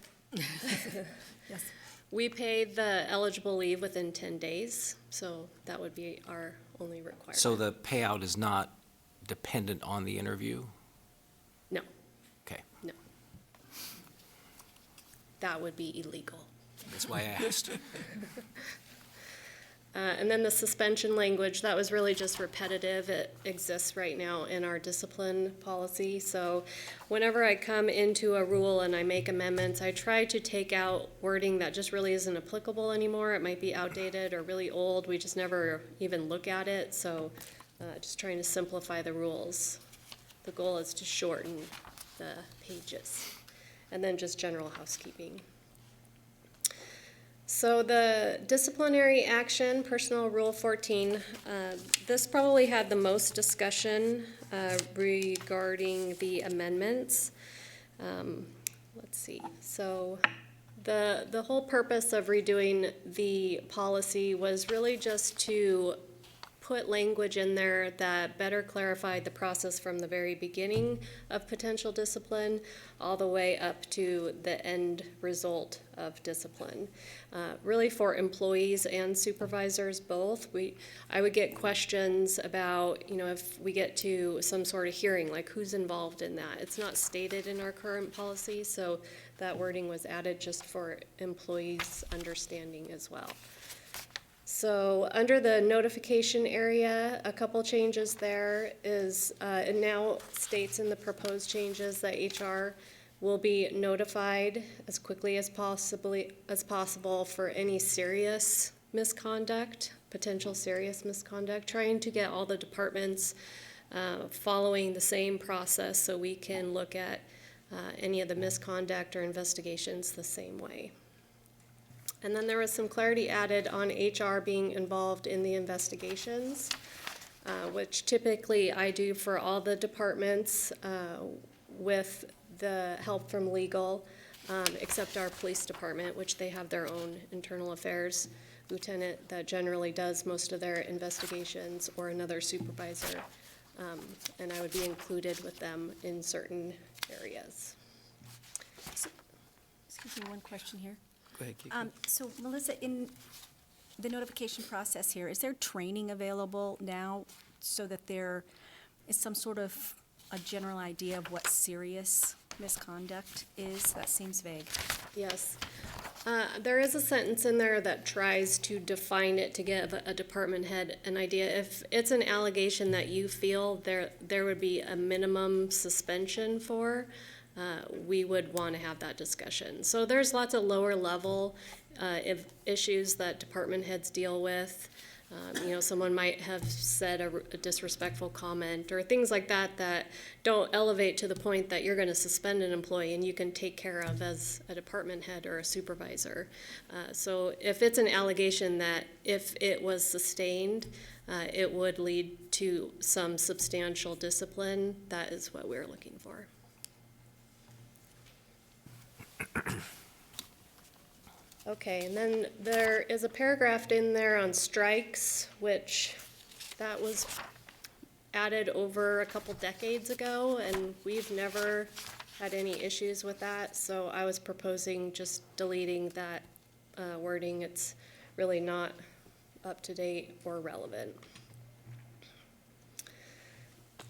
We pay the eligible leave within 10 days, so that would be our only requirement. So the payout is not dependent on the interview? No. Okay. No. That would be illegal. That's why I asked. And then the suspension language, that was really just repetitive. It exists right now in our discipline policy. So whenever I come into a rule and I make amendments, I try to take out wording that just really isn't applicable anymore. It might be outdated or really old. We just never even look at it. So just trying to simplify the rules. The goal is to shorten the pages. And then just general housekeeping. So the disciplinary action, Personnel Rule 14, this probably had the most discussion regarding the amendments. Let's see. So the whole purpose of redoing the policy was really just to put language in there that better clarified the process from the very beginning of potential discipline all the way up to the end result of discipline. Really for employees and supervisors both, I would get questions about, if we get to some sort of hearing, like who's involved in that. It's not stated in our current policy, so that wording was added just for employees' understanding as well. So under the notification area, a couple changes there is, it now states in the proposed changes that HR will be notified as quickly as possible for any serious misconduct, potential serious misconduct, trying to get all the departments following the same process so we can look at any of the misconduct or investigations the same way. And then there was some clarity added on HR being involved in the investigations, which typically I do for all the departments with the help from legal, except our police department, which they have their own internal affairs lieutenant that generally does most of their investigations, or another supervisor, and I would be included with them in certain areas. Excuse me, one question here. Go ahead, Kiki. So Melissa, in the notification process here, is there training available now so that there is some sort of a general idea of what serious misconduct is? That seems vague. Yes. There is a sentence in there that tries to define it to give a department head an idea. If it's an allegation that you feel there would be a minimum suspension for, we would want to have that discussion. So there's lots of lower level issues that department heads deal with. Someone might have said a disrespectful comment or things like that that don't elevate to the point that you're going to suspend an employee and you can take care of as a department head or a supervisor. So if it's an allegation that if it was sustained, it would lead to some substantial discipline, that is what we're looking for. Okay, and then there is a paragraph in there on strikes, which that was added over a couple decades ago, and we've never had any issues with that, so I was proposing just deleting that wording. It's really not up to date or relevant.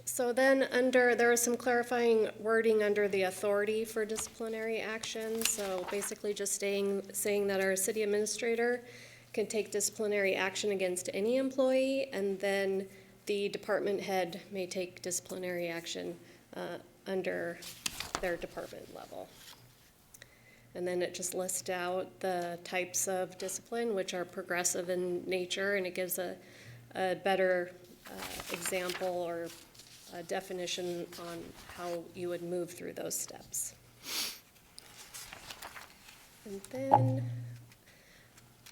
So then there was some clarifying wording under the authority for disciplinary action. So basically just saying that our city administrator can take disciplinary action against any employee, and then the department head may take disciplinary action under their department level. And then it just lists out the types of discipline, which are progressive in nature, and it gives a better example or a definition on how you would move through those steps. And then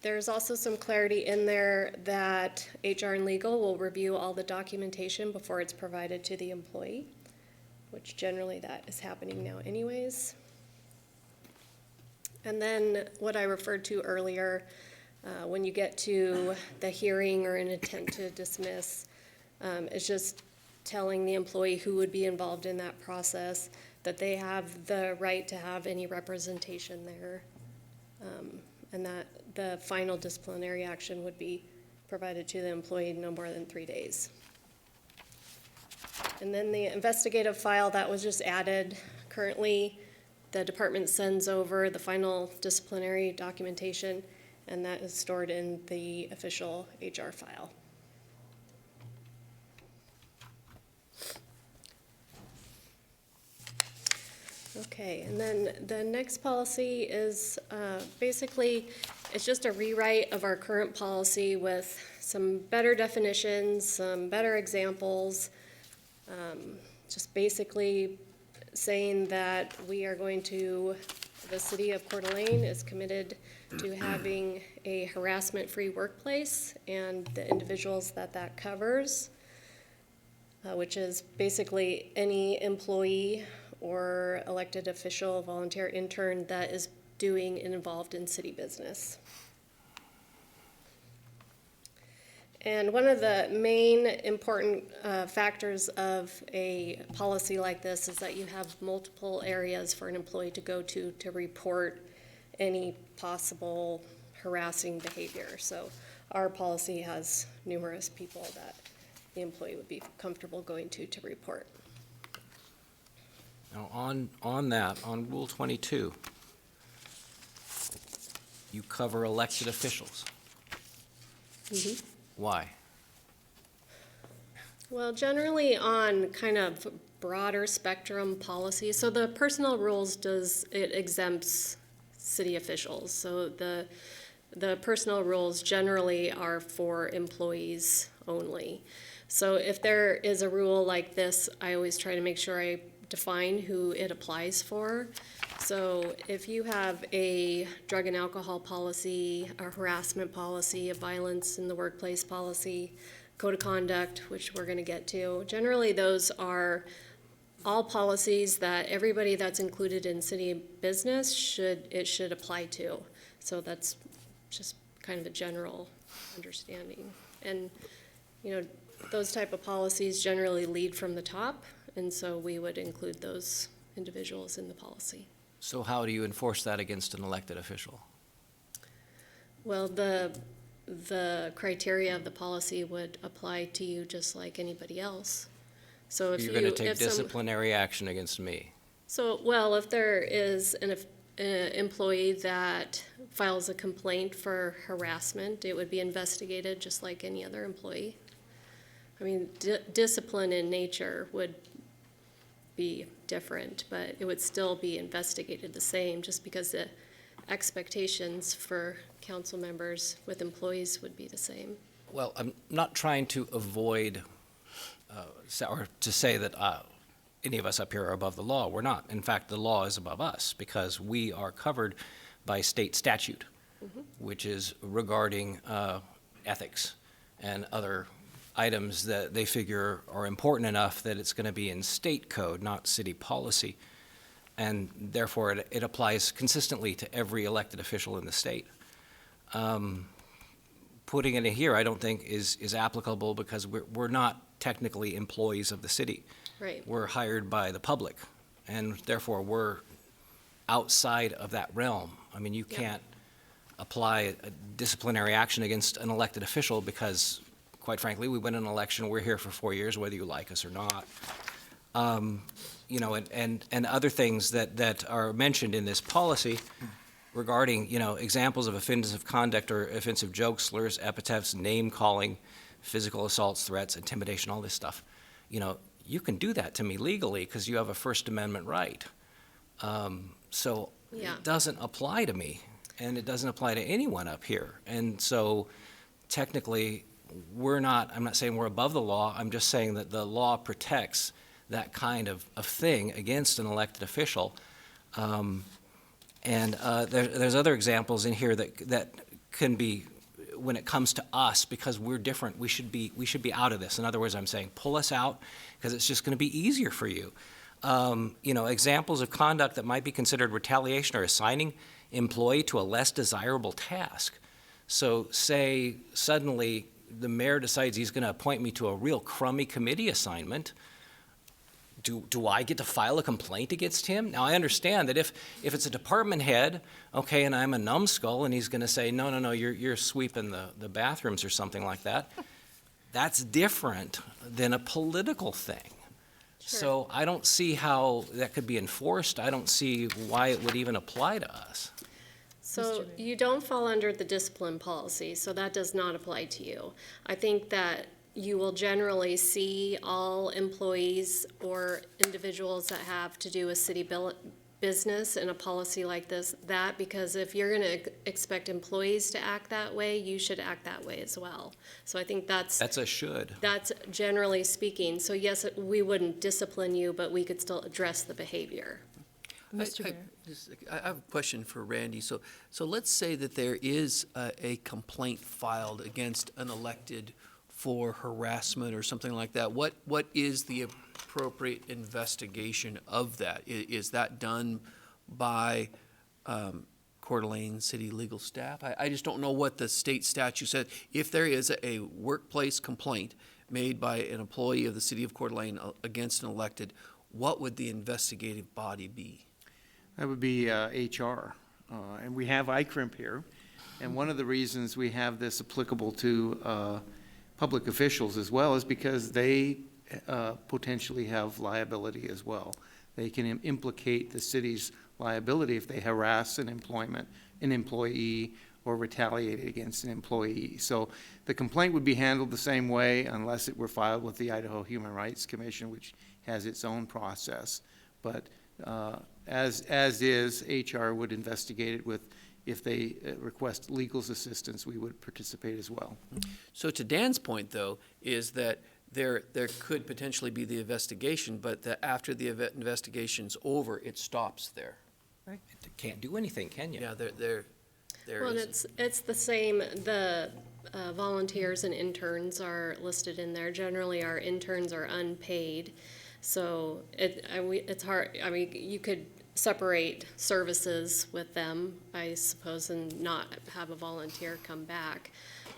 there's also some clarity in there that HR and legal will review all the documentation before it's provided to the employee, which generally that is happening now anyways. And then what I referred to earlier, when you get to the hearing or an intent to dismiss, is just telling the employee who would be involved in that process that they have the right to have any representation there, and that the final disciplinary action would be provided to the employee no more than 3 days. And then the investigative file, that was just added. Currently, the department sends over the final disciplinary documentation, and that is stored in the official HR file. Okay, and then the next policy is basically, it's just a rewrite of our current policy with some better definitions, some better examples, just basically saying that we are going to, the city of Coeur d'Alene is committed to having a harassment-free workplace and the individuals that covers, which is basically any employee or elected official, volunteer intern that is doing and involved in city business. And one of the main important factors of a policy like this is that you have multiple areas for an employee to go to report any possible harassing behavior. So our policy has numerous people that the employee would be comfortable going to report. Now, on that, on Rule 22, you cover elected officials. Mhm. Why? Well, generally on kind of broader spectrum policies, so the personnel rules it exempts city officials. So the personnel rules generally are for employees only. So if there is a rule like this, I always try to make sure I define who it applies for. So if you have a drug and alcohol policy, a harassment policy, a violence in the workplace policy, code of conduct, which we're going to get to, generally those are all policies that everybody that's included in city business should apply to. So that's just kind of a general understanding. And, those type of policies generally lead from the top, and so we would include those individuals in the policy. So how do you enforce that against an elected official? Well, the criteria of the policy would apply to you just like anybody else. So if You're going to take disciplinary action against me. So, well, if there is an employee that files a complaint for harassment, it would be investigated just like any other employee. I mean, discipline in nature would be different, but it would still be investigated the same, just because the expectations for council members with employees would be the same. Well, I'm not trying to avoid or to say that any of us up here are above the law. We're not. In fact, the law is above us because we are covered by state statute, which is regarding ethics and other items that they figure are important enough that it's going to be in state code, not city policy. And therefore, it applies consistently to every elected official in the state. Putting it in here, I don't think is applicable because we're not technically employees of the city. Right. We're hired by the public, and therefore we're outside of that realm. I mean, you can't apply a disciplinary action against an elected official because, quite frankly, we win an election, we're here for 4 years, whether you like us or not. And other things that are mentioned in this policy regarding, examples of offensive conduct or offensive jokes, slurs, epithets, name-calling, physical assaults, threats, intimidation, all this stuff. You can do that to me legally because you have a First Amendment right. So it doesn't apply to me, and it doesn't apply to anyone up here. And so technically, I'm not saying we're above the law, I'm just saying that the law protects that kind of thing against an elected official. There's other examples in here that can be, when it comes to us, because we're different, we should be out of this. In other words, I'm saying pull us out because it's just going to be easier for you. Examples of conduct that might be considered retaliation are assigning employee to a less desirable task. So say suddenly the mayor decides he's going to appoint me to a real crummy committee assignment. Do I get to file a complaint against him? Now, I understand that if it's a department head, okay, and I'm a numbskull, and he's going to say, no, you're sweeping the bathrooms or something like that, that's different than a political thing. Sure. So I don't see how that could be enforced. I don't see why it would even apply to us. So you don't fall under the discipline policy, so that does not apply to you. I think that you will generally see all employees or individuals that have to do with city business in a policy like this, because if you're going to expect employees to act that way, you should act that way as well. So I think that's a should. That's generally speaking. So yes, we wouldn't discipline you, but we could still address the behavior. Mr. Mayor. I have a question for Randy. So let's say that there is a complaint filed against an elected for harassment or something like that. What is the appropriate investigation of that? Is that done by Coeur d'Alene City legal staff. I just don't know what the state statute said. If there is a workplace complaint made by an employee of the city of Coeur d'Alene against an elected, what would the investigative body be? That would be HR. And we have ICRIMP here. And one of the reasons we have this applicable to public officials as well is because they potentially have liability as well. They can implicate the city's liability if they harass an employee or retaliate against an employee. So the complaint would be handled the same way unless it were filed with the Idaho Human Rights Commission, which has its own process. But as is, HR would investigate it with, if they request legal assistance, we would participate as well. So to Dan's point, though, is that there could potentially be the investigation, but that after the investigation's over, it stops there. Can't do anything, can you? Yeah, there Well, and is. it's the same, the volunteers and interns are listed in there. Generally, our interns are unpaid, so it's hard, I mean, you could separate services with them, I suppose, and not have a volunteer come back.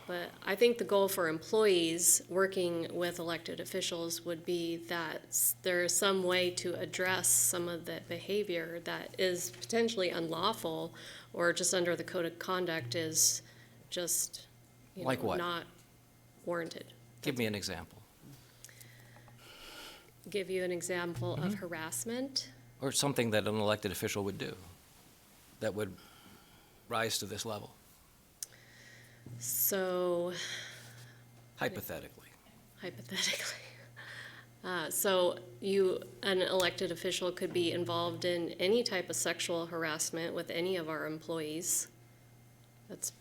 But I think the goal for employees working with elected officials would be that there is some way to address some of the behavior that is potentially unlawful or just under the code of conduct is just, Like what? not warranted. Give me an example. Give you an example of harassment. Or something that an elected official would do that would rise to this level, So, hypothetically. hypothetically. So an elected official could be involved in any type of sexual harassment with any of our employees. That's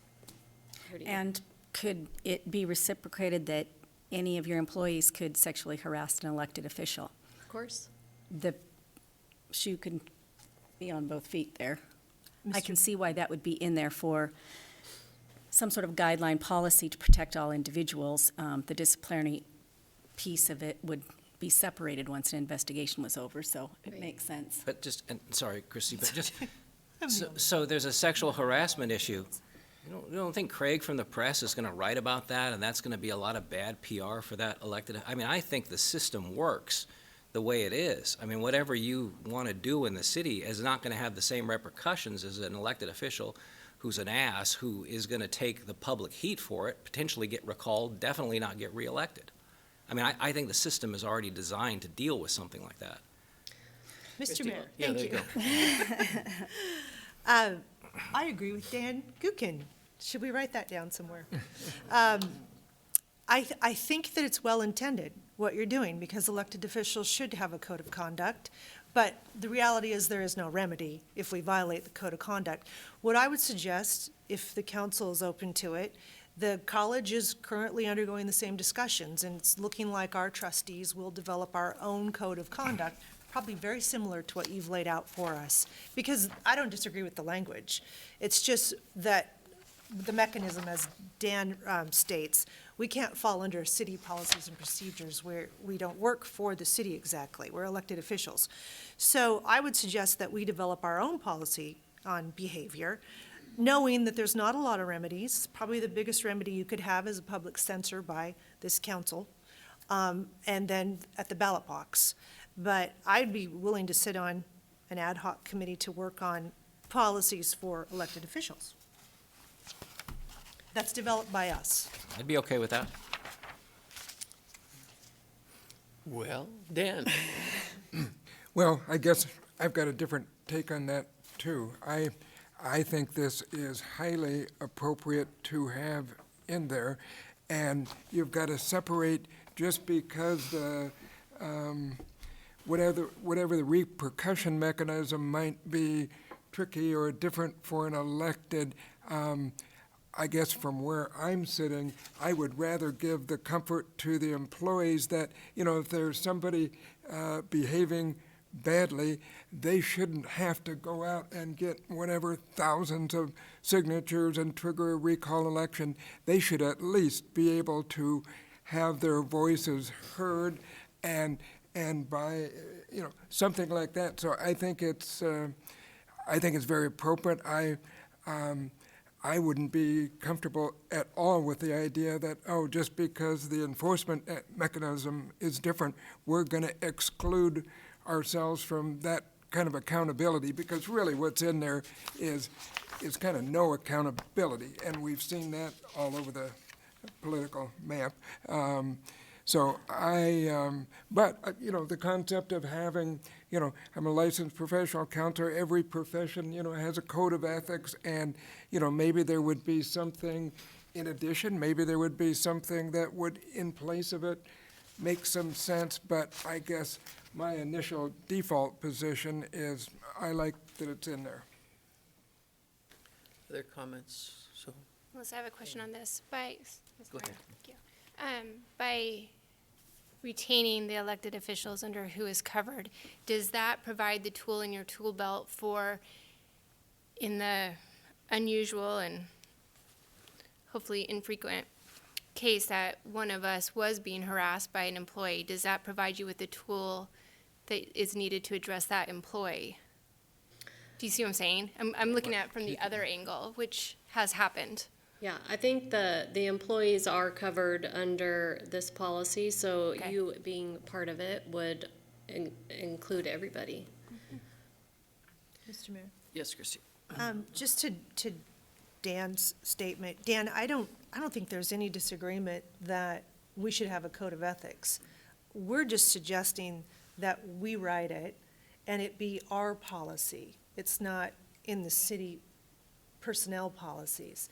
pretty. And could it be reciprocated that any of your employees could sexually harass an elected official? Of course. The shoe can be on both feet there. I can see why that would be in there for some sort of guideline policy to protect all individuals. The disciplinary piece of it would be separated once an investigation was over, so it Right. makes sense. But just, and sorry, Chrissy, but just, so there's a sexual harassment issue. You don't think Craig from the press is gonna write about that, and that's gonna be a lot of bad PR for that elected? I mean, I think the system works the way it is. I mean, whatever you wanna do in the city is not gonna have the same repercussions as an elected official who's an ass, who is gonna take the public heat for it, potentially get recalled, definitely not get reelected. I mean, I think the system is already designed to deal with something like that. Mr. Mayor, Yeah, thank there you. you go. I agree with Dan Gookin. Should we write that down somewhere? I think that it's well-intended, what you're doing, because elected officials should have a code of conduct, but the reality is there is no remedy if we violate the code of conduct. What I would suggest, if the council is open to it, the college is currently undergoing the same discussions, and it's looking like our trustees will develop our own code of conduct, probably very similar to what you've laid out for us. Because I don't disagree with the language. It's just that the mechanism, as Dan states, we can't fall under city policies and procedures where we don't work for the city exactly. We're elected officials. So I would suggest that we develop our own policy on behavior, knowing that there's not a lot of remedies. Probably the biggest remedy you could have is a public censure by this council, and then at the ballot box. But I'd be willing to sit on an ad hoc committee to work on policies for elected officials. That's developed by us. I'd be okay with that. Well, Dan, Well, I guess I've got a different take on that, too. I think this is highly appropriate to have in there, and you've got to separate just because the, whatever the repercussion mechanism might be tricky or different for an elected, I guess from where I'm sitting, I would rather give the comfort to the employees that, if there's somebody behaving badly, they shouldn't have to go out and get whatever thousands of signatures and trigger a recall election. They should at least be able to have their voices heard and by, something like that. So I think it's very appropriate. I wouldn't be comfortable at all with the idea that, oh, just because the enforcement mechanism is different, we're going to exclude ourselves from that kind of accountability, because really what's in there is kind of no accountability, and we've seen that all over the political map. But the concept of having, I'm a licensed professional counselor, every profession, has a code of ethics, and, maybe there would be something in addition, maybe there would be something that would, in place of it, make some sense, but I guess my initial default position is I like that it's in there. Other comments? So, Melissa, I have a question on this. go ahead. Thank you. By retaining the elected officials under who is covered, does that provide the tool in your tool belt for, in the unusual and hopefully infrequent case that one of us was being harassed by an employee, does that provide you with the tool that is needed to address that employee? Do you see what I'm saying? I'm looking at it from the other angle, which has happened. Yeah, I think the employees are covered under this policy, so Okay. you being part of it would include everybody. Mr. Mayor? Yes, Christie. Just to Dan's statement, Dan, I don't think there's any disagreement that we should have a code of ethics. We're just suggesting that we write it and it be our policy. It's not in the city personnel policies.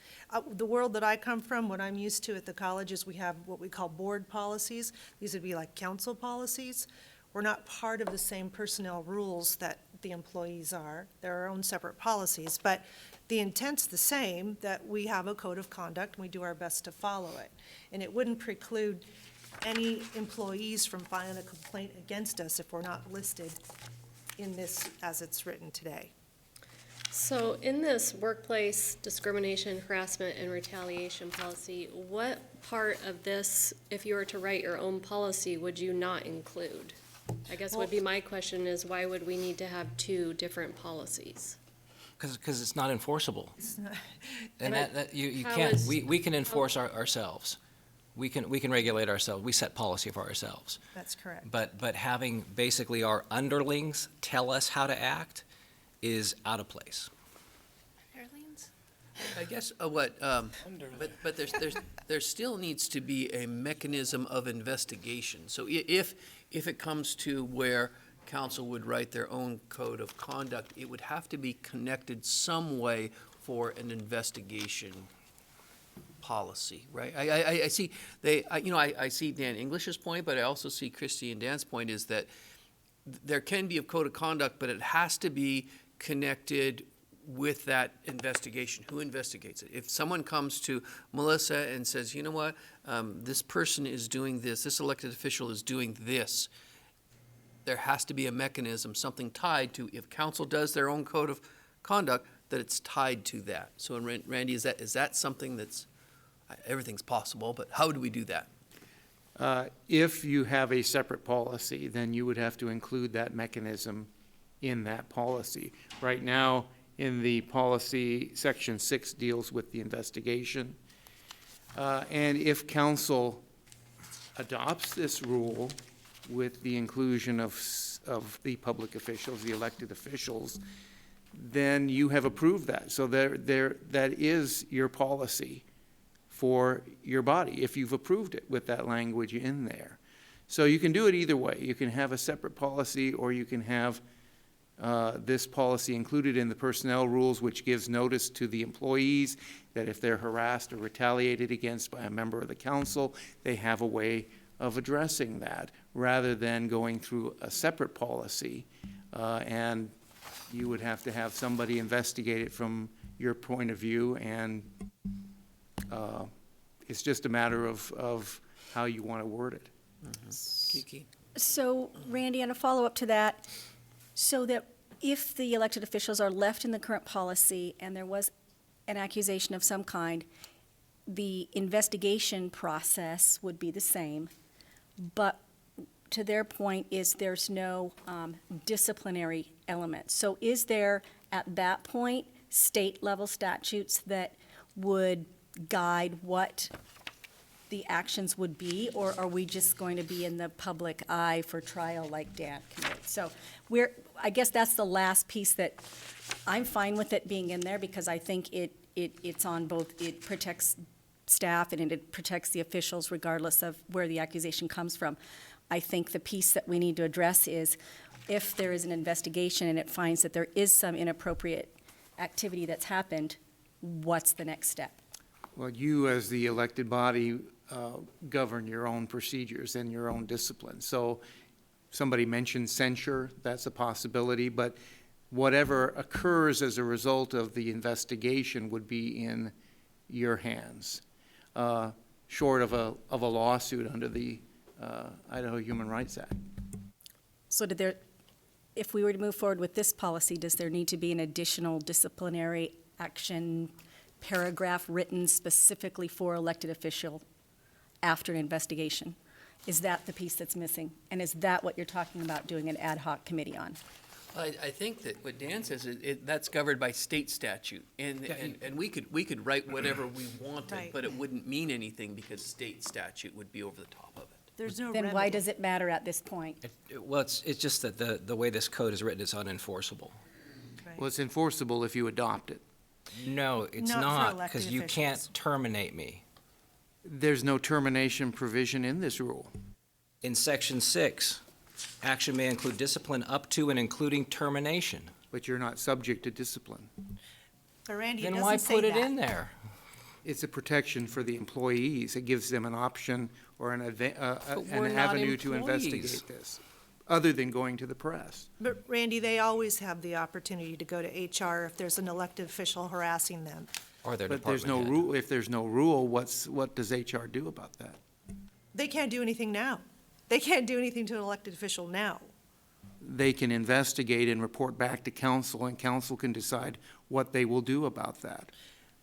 The world that I come from, what I'm used to at the college is we have what we call board policies. These would be like council policies. We're not part of the same personnel rules that the employees are. They're our own separate policies, but the intent's the same, that we have a code of conduct and we do our best to follow it. And it wouldn't preclude any employees from filing a complaint against us if we're not listed in this as it's written today. So in this workplace discrimination, harassment, and retaliation policy, what part of this, if you were to write your own policy, would you not include? I guess would be my question is, why would we need to have two different policies? Because it's not enforceable. And But that you how can't, is- we can enforce ourselves. We can regulate ourselves. We set policy for ourselves. That's correct. But having basically our underlings tell us how to act is out of place. Darlene's? I guess but there still needs to be a mechanism of investigation. So if it comes to where council would write their own code of conduct, it would have to be connected some way for an investigation policy, right? I see I see Dan English's point, but I also see Christie and Dan's point is that there can be a code of conduct, but it has to be connected with that investigation. Who investigates it? If someone comes to Melissa and says, you know what, this person is doing this elected official is doing this, there has to be a mechanism, something tied to, if council does their own code of conduct, that it's tied to that. So, Randy, is that something that's, everything's possible, but how do we do that? If you have a separate policy, then you would have to include that mechanism in that policy. Right now, in the policy, Section 6 deals with the investigation. And if council adopts this rule with the inclusion of the public officials, the elected officials, then you have approved that. So that is your policy for your body, if you've approved it with that language in there. So you can do it either way. You can have a separate policy, or you can have this policy included in the personnel rules, which gives notice to the employees that if they're harassed or retaliated against by a member of the council, they have a way of addressing that, rather than going through a separate policy. And you would have to have somebody investigate it from your point of view, and it's just a matter of how you want to word it. Kiki? So, Randy, and a follow-up to that, so that if the elected officials are left in the current policy and there was an accusation of some kind, the investigation process would be the same, but to their point is there's no disciplinary element. So is there, at that point, state-level statutes that would guide what the actions would be, or are we just going to be in the public eye for trial like Dan committed? So I guess that's the last piece that I'm fine with it being in there, because I think it's on both, it protects staff and it protects the officials regardless of where the accusation comes from. I think the piece that we need to address is if there is an investigation and it finds that there is some inappropriate activity that's happened, what's the next step? Well, you as the elected body govern your own procedures and your own discipline. So somebody mentioned censure, that's a possibility, but whatever occurs as a result of the investigation would be in your hands, short of a lawsuit under the Idaho Human Rights Act. So if we were to move forward with this policy, does there need to be an additional disciplinary action paragraph written specifically for elected official after an investigation? Is that the piece that's missing? And is that what you're talking about doing an ad hoc committee on? I think that what Dan says, that's governed by state statute, and we could write whatever we wanted, Right. but it wouldn't mean anything because state statute would be over the top of it. There's no Then why remedy. does it matter at this point? Well, it's just that the way this code is written is unenforceable. Right. Well, it's enforceable if you adopt it. No, it's Not for not, elected because you officials. can't terminate me. There's no termination provision in this rule. In Section 6, action may include discipline up to and including termination. But you're not subject to discipline. But Randy, it Then doesn't why say put it that. in there? It's a protection for the employees. It gives them an option or an we're not avenue to employees. investigate this, other than going to the press. But Randy, they always have the opportunity to go to HR if there's an elected official harassing them. Or their But there's no department head. rule, if there's no rule, what does HR do about that? They can't do anything now. They can't do anything to an elected official now. They can investigate and report back to council, and council can decide what they will do about that.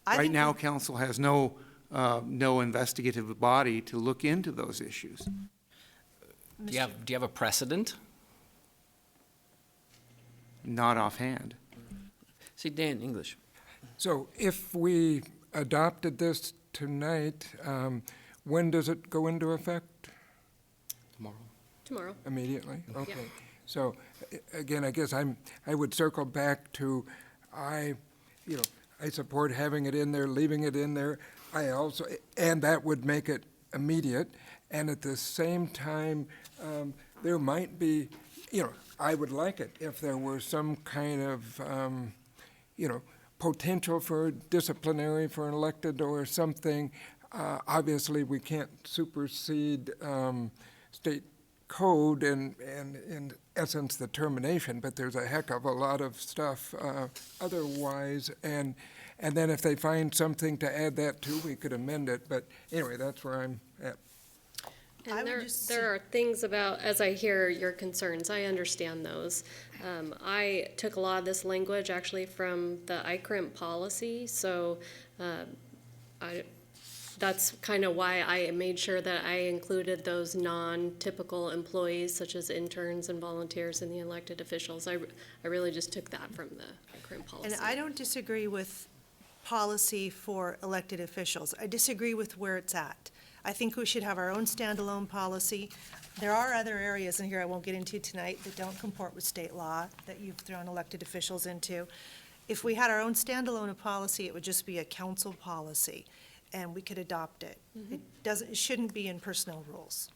I Right think now, we- council has no investigative body to look into those issues. Do you have a precedent? Not offhand. See, Dan, English. So if we adopted this tonight, when does it go into effect? Tomorrow. Immediately? Okay. So, again, I guess I would circle back to, I support having it in there, leaving it in there. And that would make it immediate. And at the same time, there might be, I would like it if there were some kind of, potential for disciplinary for an elected or something. Obviously, we can't supersede state code and in essence the termination, but there's a heck of a lot of stuff otherwise, and then if they find something to add that to, we could amend it, but anyway, that's where I'm at. I And would just there are things about, as I hear your concerns, I understand those. I took a lot of this language actually from the ICRIM policy, so that's kind of why I made sure that I included those non-typical employees such as interns and volunteers and the elected officials. I really just took that from the ICRIM policy. And I don't disagree with policy for elected officials. I disagree with where it's at. I think we should have our own standalone policy. There are other areas in here I won't get into tonight that don't comport with state law that you've thrown elected officials into. If we had our own standalone policy, it would just be a council policy, and we could adopt it. It shouldn't be in personnel rules.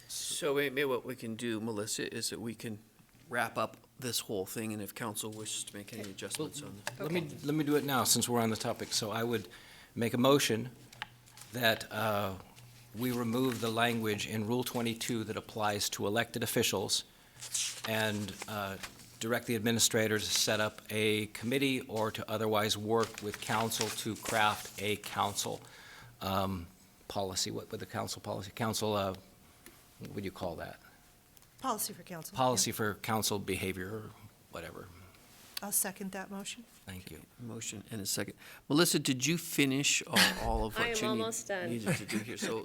So maybe what we can do, Melissa, is that we can wrap up this whole thing, and if council wishes to make any adjustments on it. Let me do it now, since we're on the topic. So I would make a motion that we remove the language in Rule 22 that applies to elected officials and direct the administrator to set up a committee or to otherwise work with council to craft a council policy. What would the council policy? Council, what would you call that? Policy for council. Policy for council behavior or whatever. I'll second that motion. Thank you. Motion and a second. Melissa, did you finish all of I what am you almost done. needed to do here? So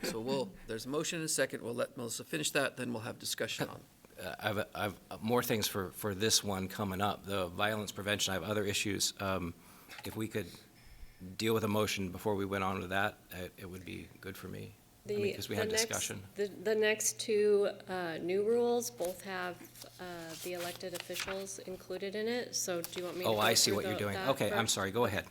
there's a motion and a second. We'll let Melissa finish that, then we'll have discussion on it. I've more things for this one coming up. The violence prevention, I have other issues. If we could deal with a motion before we went on to that, it would be good for me. Because we had discussion. The next two new rules both have the elected officials included in it, so do you want me to Oh, go I see through what you're doing. that Okay, I'm first? sorry, go ahead.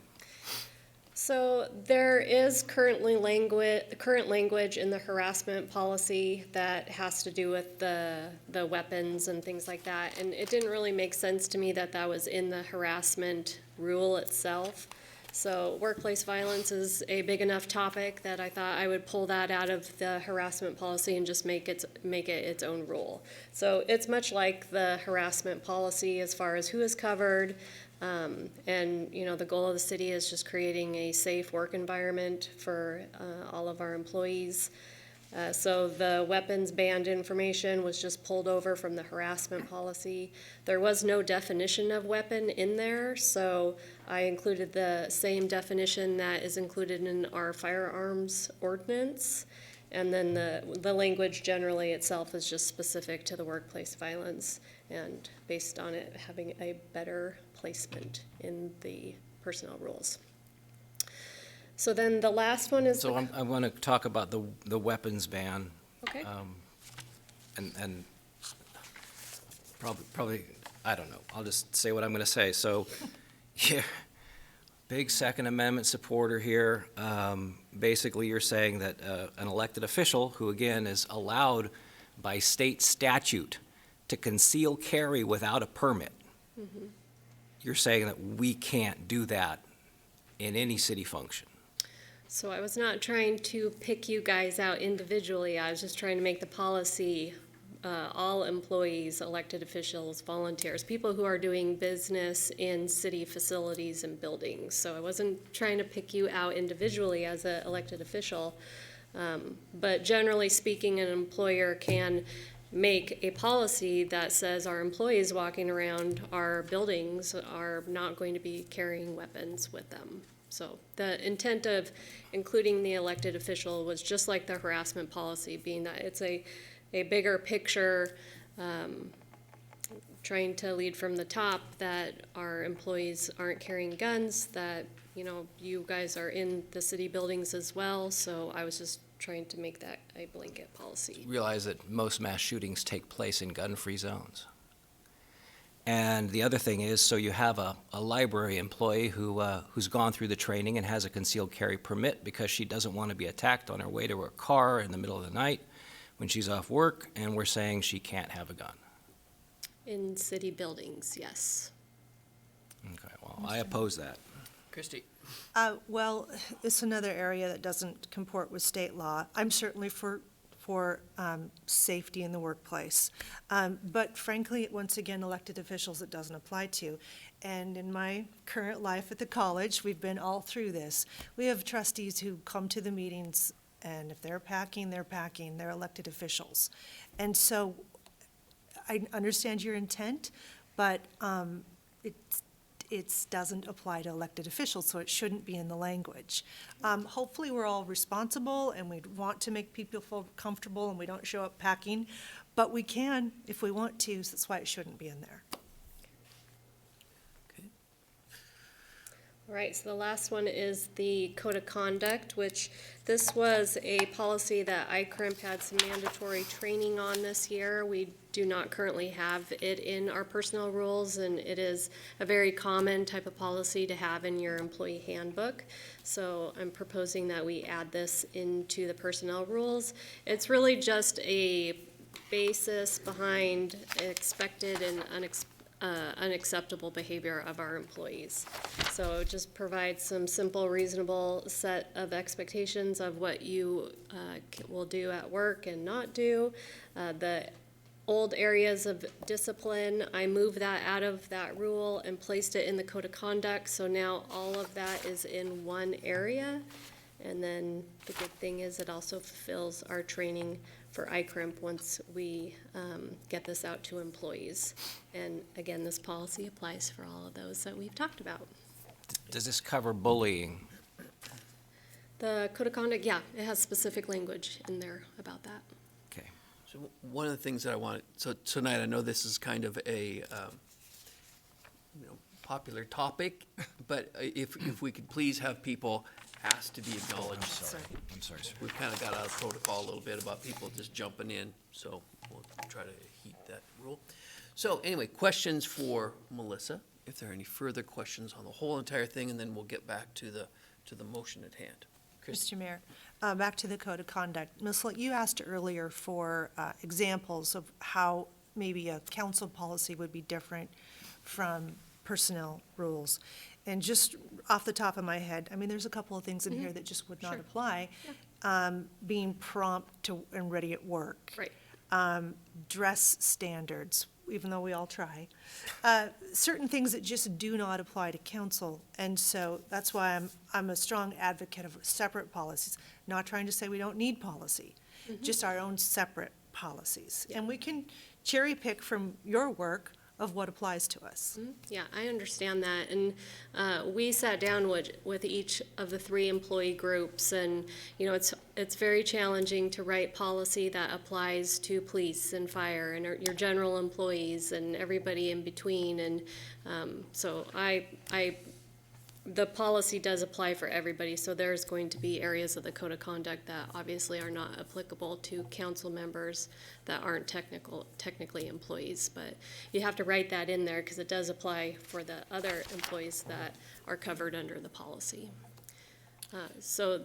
So there is current language in the harassment policy that has to do with the weapons and things like that. And it didn't really make sense to me that that was in the harassment rule itself. So workplace violence is a big enough topic that I thought I would pull that out of the harassment policy and just make it its own rule. So it's much like the harassment policy as far as who is covered, and, you know, the goal of the city is just creating a safe work environment for all of our employees. So the weapons banned information was just pulled over from the harassment policy. There was no definition of weapon in there, so I included the same definition that is included in our firearms ordinance. And then the language generally itself is just specific to the workplace violence and based on it having a better placement in the personnel rules. So then the last one is. So I want to talk about the weapons ban. Okay. And probably, I don't know, I'll just say what I'm going to say. So, yeah, big Second Amendment supporter here. Basically, you're saying that an elected official, who again is allowed by state statute to conceal carry without a permit, Mm-hmm. you're saying that we can't do that in any city function. So I was not trying to pick you guys out individually. I was just trying to make the policy, all employees, elected officials, volunteers, people who are doing business in city facilities and buildings. So I wasn't trying to pick you out individually as an elected official. But generally speaking, an employer can make a policy that says our employees walking around our buildings are not going to be carrying weapons with them. So the intent of including the elected official was just like the harassment policy, being that it's a bigger picture, trying to lead from the top that our employees aren't carrying guns, that, you know, you guys are in the city buildings as well. So I was just trying to make that a blanket policy. Realize that most mass shootings take place in gun-free zones. And the other thing is, so you have a library employee who's gone through the training and has a concealed carry permit because she doesn't want to be attacked on her way to her car in the middle of the night when she's off work, and we're saying she can't have a gun. In city buildings, yes. Okay, well, I oppose that. Christie? Well, it's another area that doesn't comport with state law. I'm certainly for safety in the workplace. But frankly, once again, elected officials it doesn't apply to. And in my current life at the college, we've been all through this. We have trustees who come to the meetings, and if they're packing, they're elected officials. And so I understand your intent, but it doesn't apply to elected officials, so it shouldn't be in the language. Hopefully, we're all responsible, and we want to make people feel comfortable, and we don't show up packing, but we can if we want to, so that's why it shouldn't be in there. All right, so the last one is the code of conduct, which this was a policy that ICRIMP had some mandatory training on this year. We do not currently have it in our personnel rules, and it is a very common type of policy to have in your employee handbook. So I'm proposing that we add this into the personnel rules. It's really just a basis behind expected and unacceptable behavior of our employees. So it just provides some simple, reasonable set of expectations of what you will do at work and not do. The old areas of discipline, I moved that out of that rule and placed it in the code of conduct. So now all of that is in one area. And then the good thing is it also fulfills our training for ICRIMP once we get this out to employees. And again, this policy applies for all of those that we've talked about. Does this cover bullying? The code of conduct, yeah, it has specific language in there about that. Okay. So one of the things that I want, so tonight, I know this is kind of a, popular topic, but if we could please have people ask to be acknowledged. I'm sorry, sir. We've kind of got out of protocol a little bit about people just jumping in, so we'll try to heed that rule. So anyway, questions for Melissa, if there are any further questions on the whole entire thing, and then we'll get back to the motion at hand. Christie? Mr. Mayor, back to the code of conduct. Ms. Litt, you asked earlier for examples of how maybe a council policy would be different from personnel rules. And just off the top of my head, I mean, there's a couple of things in here that just would not apply. Being prompt and ready at work. Right. Dress standards, even though we all try. Certain things that just do not apply to council. And so that's why I'm a strong advocate of separate policies. Not trying to say we don't need policy, just our own separate policies. And we can cherry pick from your work of what applies to us. Yeah, I understand that, and we sat down with each of the 3 employee groups, and it's very challenging to write policy that applies to police and fire and your general employees and everybody in between, and so the policy does apply for everybody, so there's going to be areas of the code of conduct that obviously are not applicable to council members that aren't technically employees, but you have to write that in there because it does apply for the other employees that are covered under the policy. So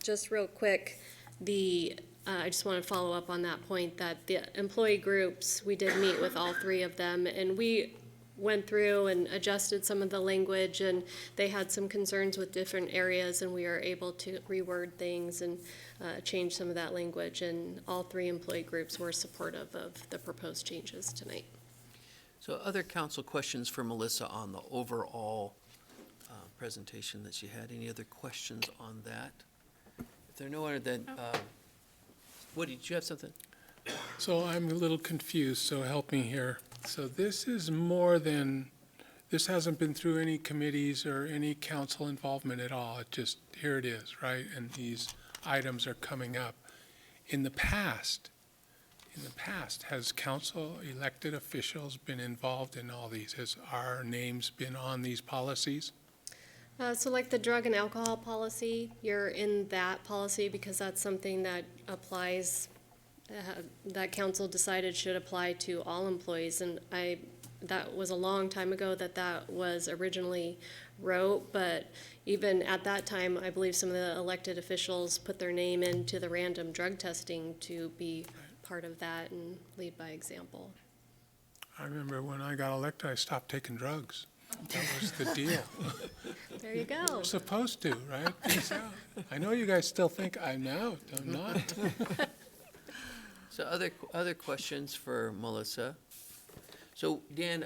just real quick, I just want to follow up on that point that the employee groups, we did meet with all 3 of them, and we went through and adjusted some of the language, and they had some concerns with different areas, and we were able to reword things and change some of that language, and all 3 employee groups were supportive of the proposed changes tonight. So other council questions for Melissa on the overall presentation that she had? Any other questions on that? If there are no other, then, Woody, did you have something? So I'm a little confused, so help me here. So this hasn't been through any committees or any council involvement at all. It just, here it is, right? And these items are coming up. In the past, has council elected officials been involved in all these? Has our names been on these policies? So like the drug and alcohol policy, you're in that policy because that's something that applies, that council decided should apply to all employees, and that was a long time ago that was originally wrote, but even at that time, I believe some of the elected officials put their name into the random drug testing to be part of that and lead by example. I remember when I got elected, I stopped taking drugs. That was the deal. There you go. We're supposed to, right? Peace out. I know you guys still think I'm out. I'm not. So other questions for Melissa? So Dan,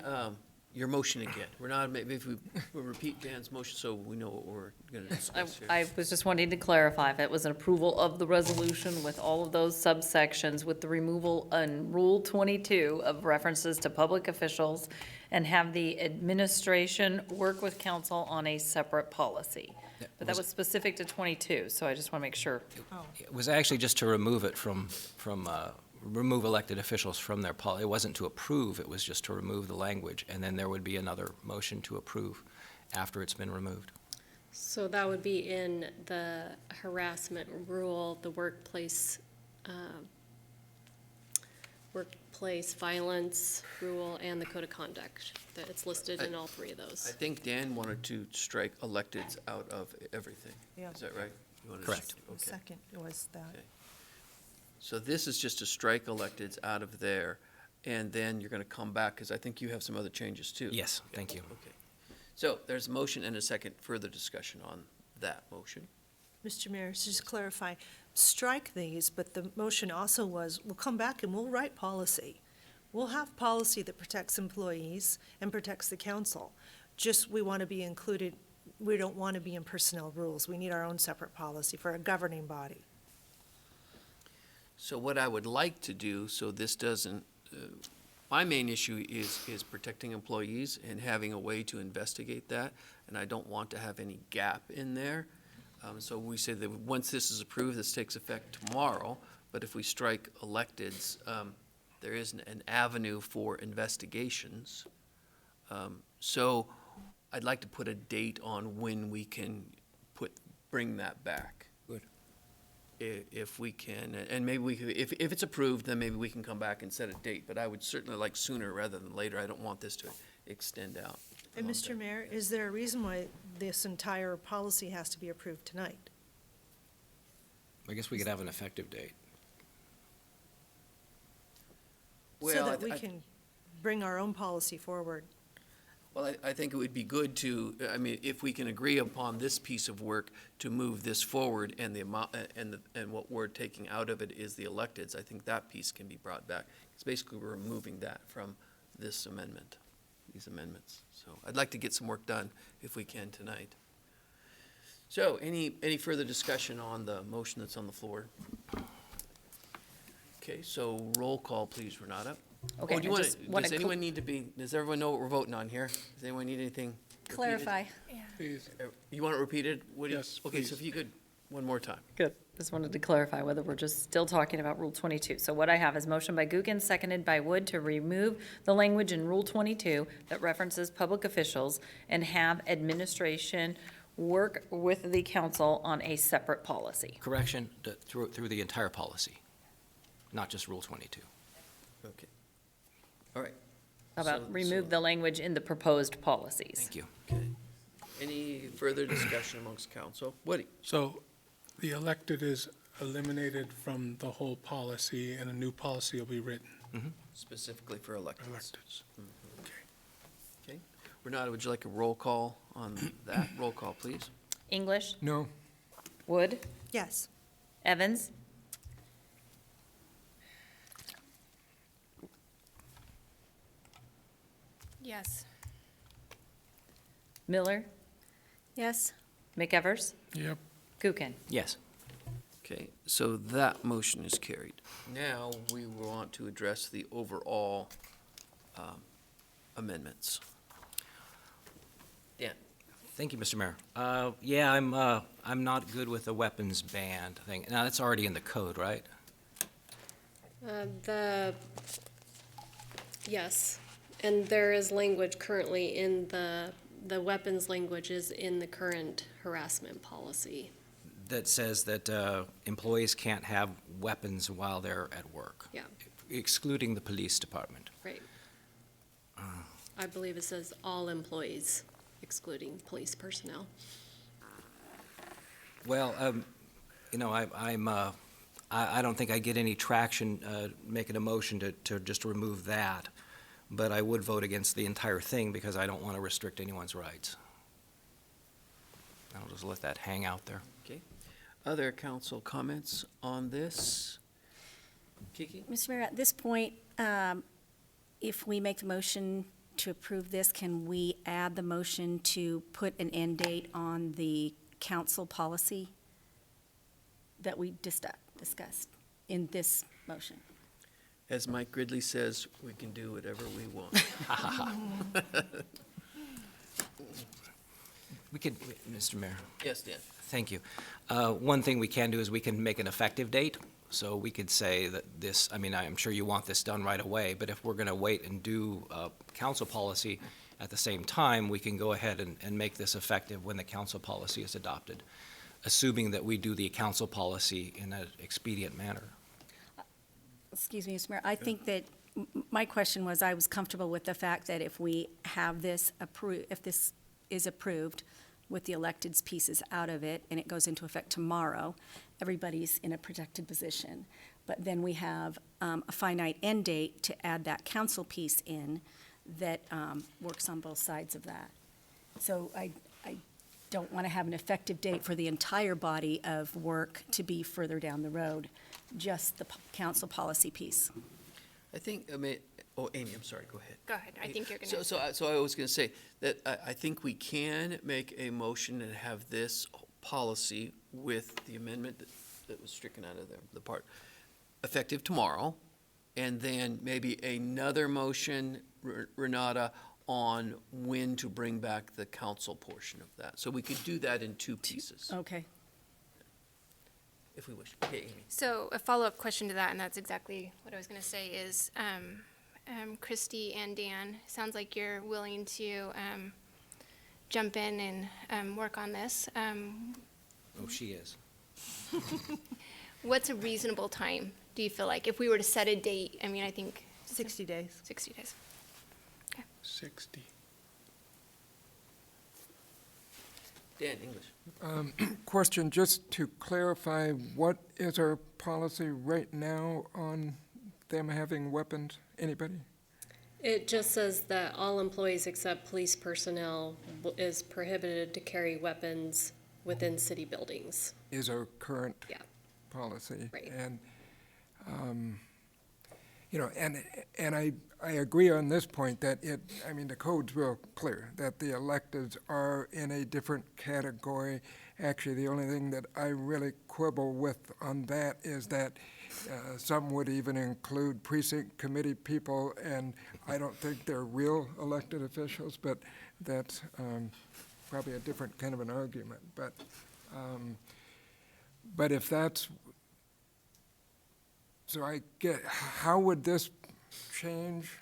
your motion again. We're not, maybe if we'll repeat Dan's motion so we know what we're going to discuss here. I was just wanting to clarify if it was an approval of the resolution with all of those subsections with the removal on Rule 22 of references to public officials and have the administration work with council on a separate policy. But that was specific to 22, so I just want to make sure. It was actually just to remove it remove elected officials from their policy. It wasn't to approve, it was just to remove the language, and then there would be another motion to approve after it's been removed. So that would be in the harassment rule, the workplace violence rule, and the code of conduct. That it's listed in all 3 of those. I think Dan wanted to strike electeds out of everything. Yeah. Is that right? You wanted to- Correct. Okay. Second was that. Okay. So this is just to strike electeds out of there, and then you're going to come back, because I think you have some other changes too. Yes, thank you. Okay. So there's a motion and a second further discussion on that motion. Mr. Mayor, so just clarify, strike these, but the motion also was, we'll come back and we'll write policy. We'll have policy that protects employees and protects the council. Just, we want to be included, we don't want to be in personnel rules. We need our own separate policy for a governing body. So what I would like to do, so this doesn't, my main issue is protecting employees and having a way to investigate that, and I don't want to have any gap in there. So we say that once this is approved, this takes effect tomorrow, but if we strike electeds, there is an avenue for investigations. So I'd like to put a date on when we can bring that back. Good. If we can, and maybe we could, if it's approved, then maybe we can come back and set a date, but I would certainly like sooner rather than later. I don't want this to extend out. And Mr. Mayor, is there a reason why this entire policy has to be approved tonight? I guess we could have an effective date. So Well, that we can bring our own policy forward. Well, I think it would be good to, I mean, if we can agree upon this piece of work to move this forward and the amount, and what we're taking out of it is the electeds, I think that piece can be brought back. It's basically we're removing that from this amendment, these amendments. So I'd like to get some work done if we can tonight. So any further discussion on the motion that's on the floor? Okay, so roll call, please, Renata. Okay, Oh, do you I want just wanna does anyone need to be, does everyone know what we're voting on here? Does anyone need anything repeated? Clarify. Please. You want it repeated? Woody? Yes, Okay, so please. if you could, one more time. Good. Just wanted to clarify whether we're just still talking about Rule 22. So what I have is motion by Gookin, seconded by Wood, to remove the language in Rule 22 that references public officials and have administration work with the council on a separate policy. Correction, through the entire policy, not just Rule 22. Okay. All right. How So- about remove so- the language in the proposed policies? Thank you. Okay. Any further discussion amongst council? Woody? So the elected is eliminated from the whole policy, and a new policy will be written. Specifically for electeds. Electeds. Okay. Renata, would you like a roll call on that? Roll call, please. English, No. Wood, Yes. Evans, Yes. Miller, Yes? McEvers, Yep. Gookin. Yes. Okay, so that motion is carried. Now, we want to address the overall amendments. Dan? Thank you, Mr. Mayor. Yeah, I'm not good with the weapons ban thing. Now, that's already in the code, right? Yes, and there is language currently in the weapons language is in the current harassment policy. That says that employees can't have weapons while they're at work. Yeah. Excluding the police department. Right. I believe it says all employees, excluding police personnel. Well, you know, I don't think I get any traction making a motion to just remove that, but I would vote against the entire thing because I don't want to restrict anyone's rights. I'll just let that hang out there. Okay. Other council comments on this? Kiki? Mr. Mayor, at this point, if we make the motion to approve this, can we add the motion to put an end date on the council policy that we discussed in this motion? As Mike Gridley says, we can do whatever we want. We could, Mr. Mayor, Yes, Dan? thank you. One thing we can do is we can make an effective date. So we could say that this, I mean, I'm sure you want this done right away, but if we're going to wait and do council policy at the same time, we can go ahead and make this effective when the council policy is adopted, assuming that we do the council policy in an expedient manner. Excuse me, Mr. Mayor, I think that, my question was, I was comfortable with the fact that if we have this if this is approved with the electeds pieces out of it, and it goes into effect tomorrow, everybody's in a protected position. But then we have a finite end date to add that council piece in that works on both sides of that. So I don't want to have an effective date for the entire body of work to be further down the road, just the council policy piece. I think, Amy, I'm sorry, go ahead. Go ahead. I think you're going to. So I was going to say that I think we can make a motion and have this policy with the amendment that was stricken out of the part, effective tomorrow, and then maybe another motion, Renata, on when to bring back the council portion of that. So we could do that in two pieces. Okay. if we wish. Okay, Amy. So a follow-up question to that, and that's exactly what I was going to say, is Christy and Dan, sounds like you're willing to jump in and work on this. Oh, she is. What's a reasonable time, do you feel like? If we were to set a date, I mean, I think 60 days. 60 days. 60. Dan, English. Question, just to clarify, what is our policy right now on them having weapons? Anybody? It just says that all employees except police personnel is prohibited to carry weapons within city buildings. Is our current Yeah. policy. Right. And, you know, and I agree on this point that I mean, the code's real clear, that the electeds are in a different category. Actually, the only thing that I really quibble with on that is that some would even include precinct committee people, and I don't think they're real elected officials, but that's probably a different kind of an argument. But if that's, so I get, how would this change?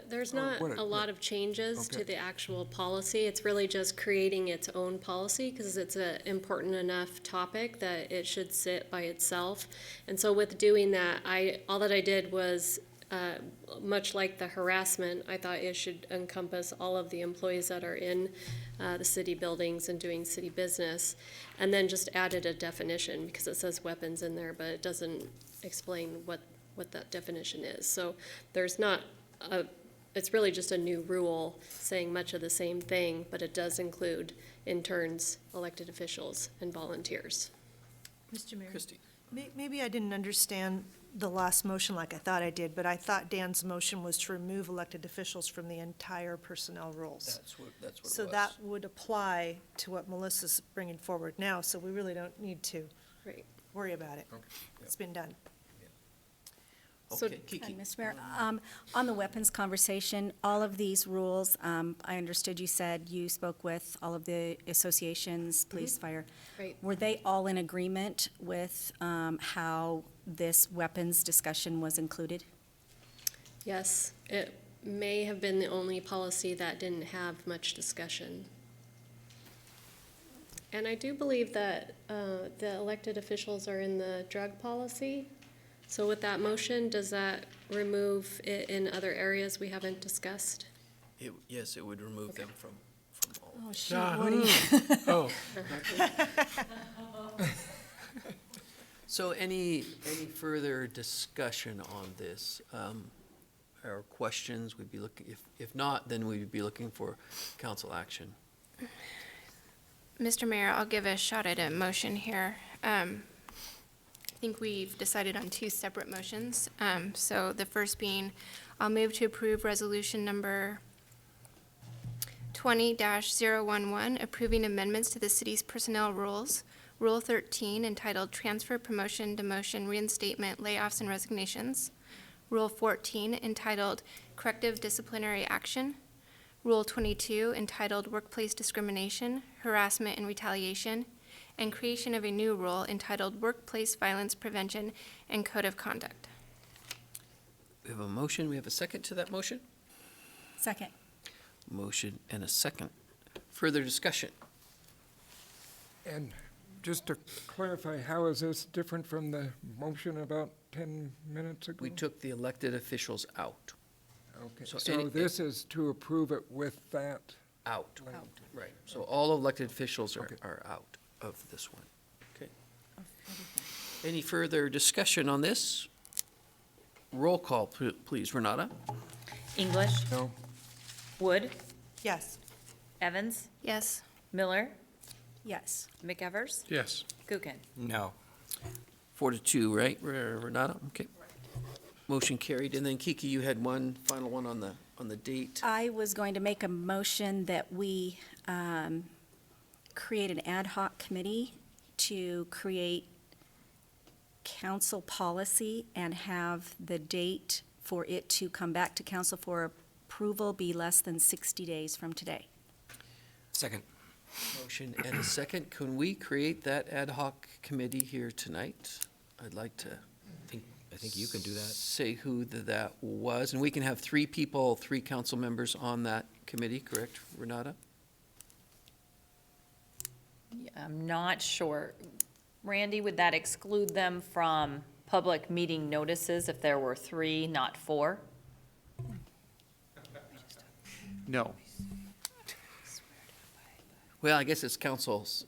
There's Or not what it- a lot of changes to Okay. the actual policy. It's really just creating its own policy because it's an important enough topic that it should sit by itself. And so with doing that, all that I did was, much like the harassment, I thought it should encompass all of the employees that are in the city buildings and doing city business. And then just added a definition because it says weapons in there, but it doesn't explain what that definition is. So there's not it's really just a new rule saying much of the same thing, but it does include interns, elected officials, and volunteers. Mr. Mayor? Christie. Maybe I didn't understand the last motion like I thought I did, but I thought Dan's motion was to remove elected officials from the entire personnel rules. That's what it was. So that would apply to what Melissa's bringing forward now, so we really don't need to Right. worry about it. It's been done. So- Okay, Kiki. Mr. Mayor, on the weapons conversation, all of these rules, I understood you said you spoke with all of the associations, police, fire. Right. Were they all in agreement with how this weapons discussion was included? Yes, it may have been the only policy that didn't have much discussion. And I do believe that the elected officials are in the drug policy. So with that motion, does that remove it in other areas we haven't discussed? Yes, it would remove them from all. Oh, shoot, what do you? Oh, So any further discussion on this, or questions, we'd be looking, if not, then we would be looking for council action. Mr. Mayor, I'll give a shot at a motion here. I think we've decided on two separate motions. So the first being, I'll move to approve resolution number 20-011, approving amendments to the city's personnel rules, Rule 13 entitled Transfer, Promotion, Demotion, Reinstatement, Layoffs, and Resignations, Rule 14 entitled Corrective Disciplinary Action, Rule 22 entitled Workplace Discrimination, Harassment, and Retaliation, and creation of a new rule entitled Workplace Violence Prevention and Code of Conduct. We have a motion, we have a second to that motion? Second. Motion and a second. Further discussion? And just to clarify, how is this different from the motion about 10 minutes ago? We took the elected officials out. Okay, so so any- this is to approve it with that? Out. Right. So all elected officials Okay. are out of this one. Okay. Any further discussion on this? Roll call, please. Renata? English, No? Wood, Yes. Evans, Yes. Miller, Yes. McEvers, yes. Gookin. No. 4-2, right, Renata? Okay. Motion carried. And then Kiki, you had one final one on the date. I was going to make a motion that we create an ad hoc committee to create council policy and have the date for it to come back to council for approval be less than 60 days from today. Second. Motion and a second. Can we create that ad hoc committee here tonight? I'd like to I think you can do that. say who that was, and we can have three people, three council members on that committee, correct, Renata? I'm not sure. Randy, would that exclude them from public meeting notices if there were 3, not 4? No. Well, I guess it's councils.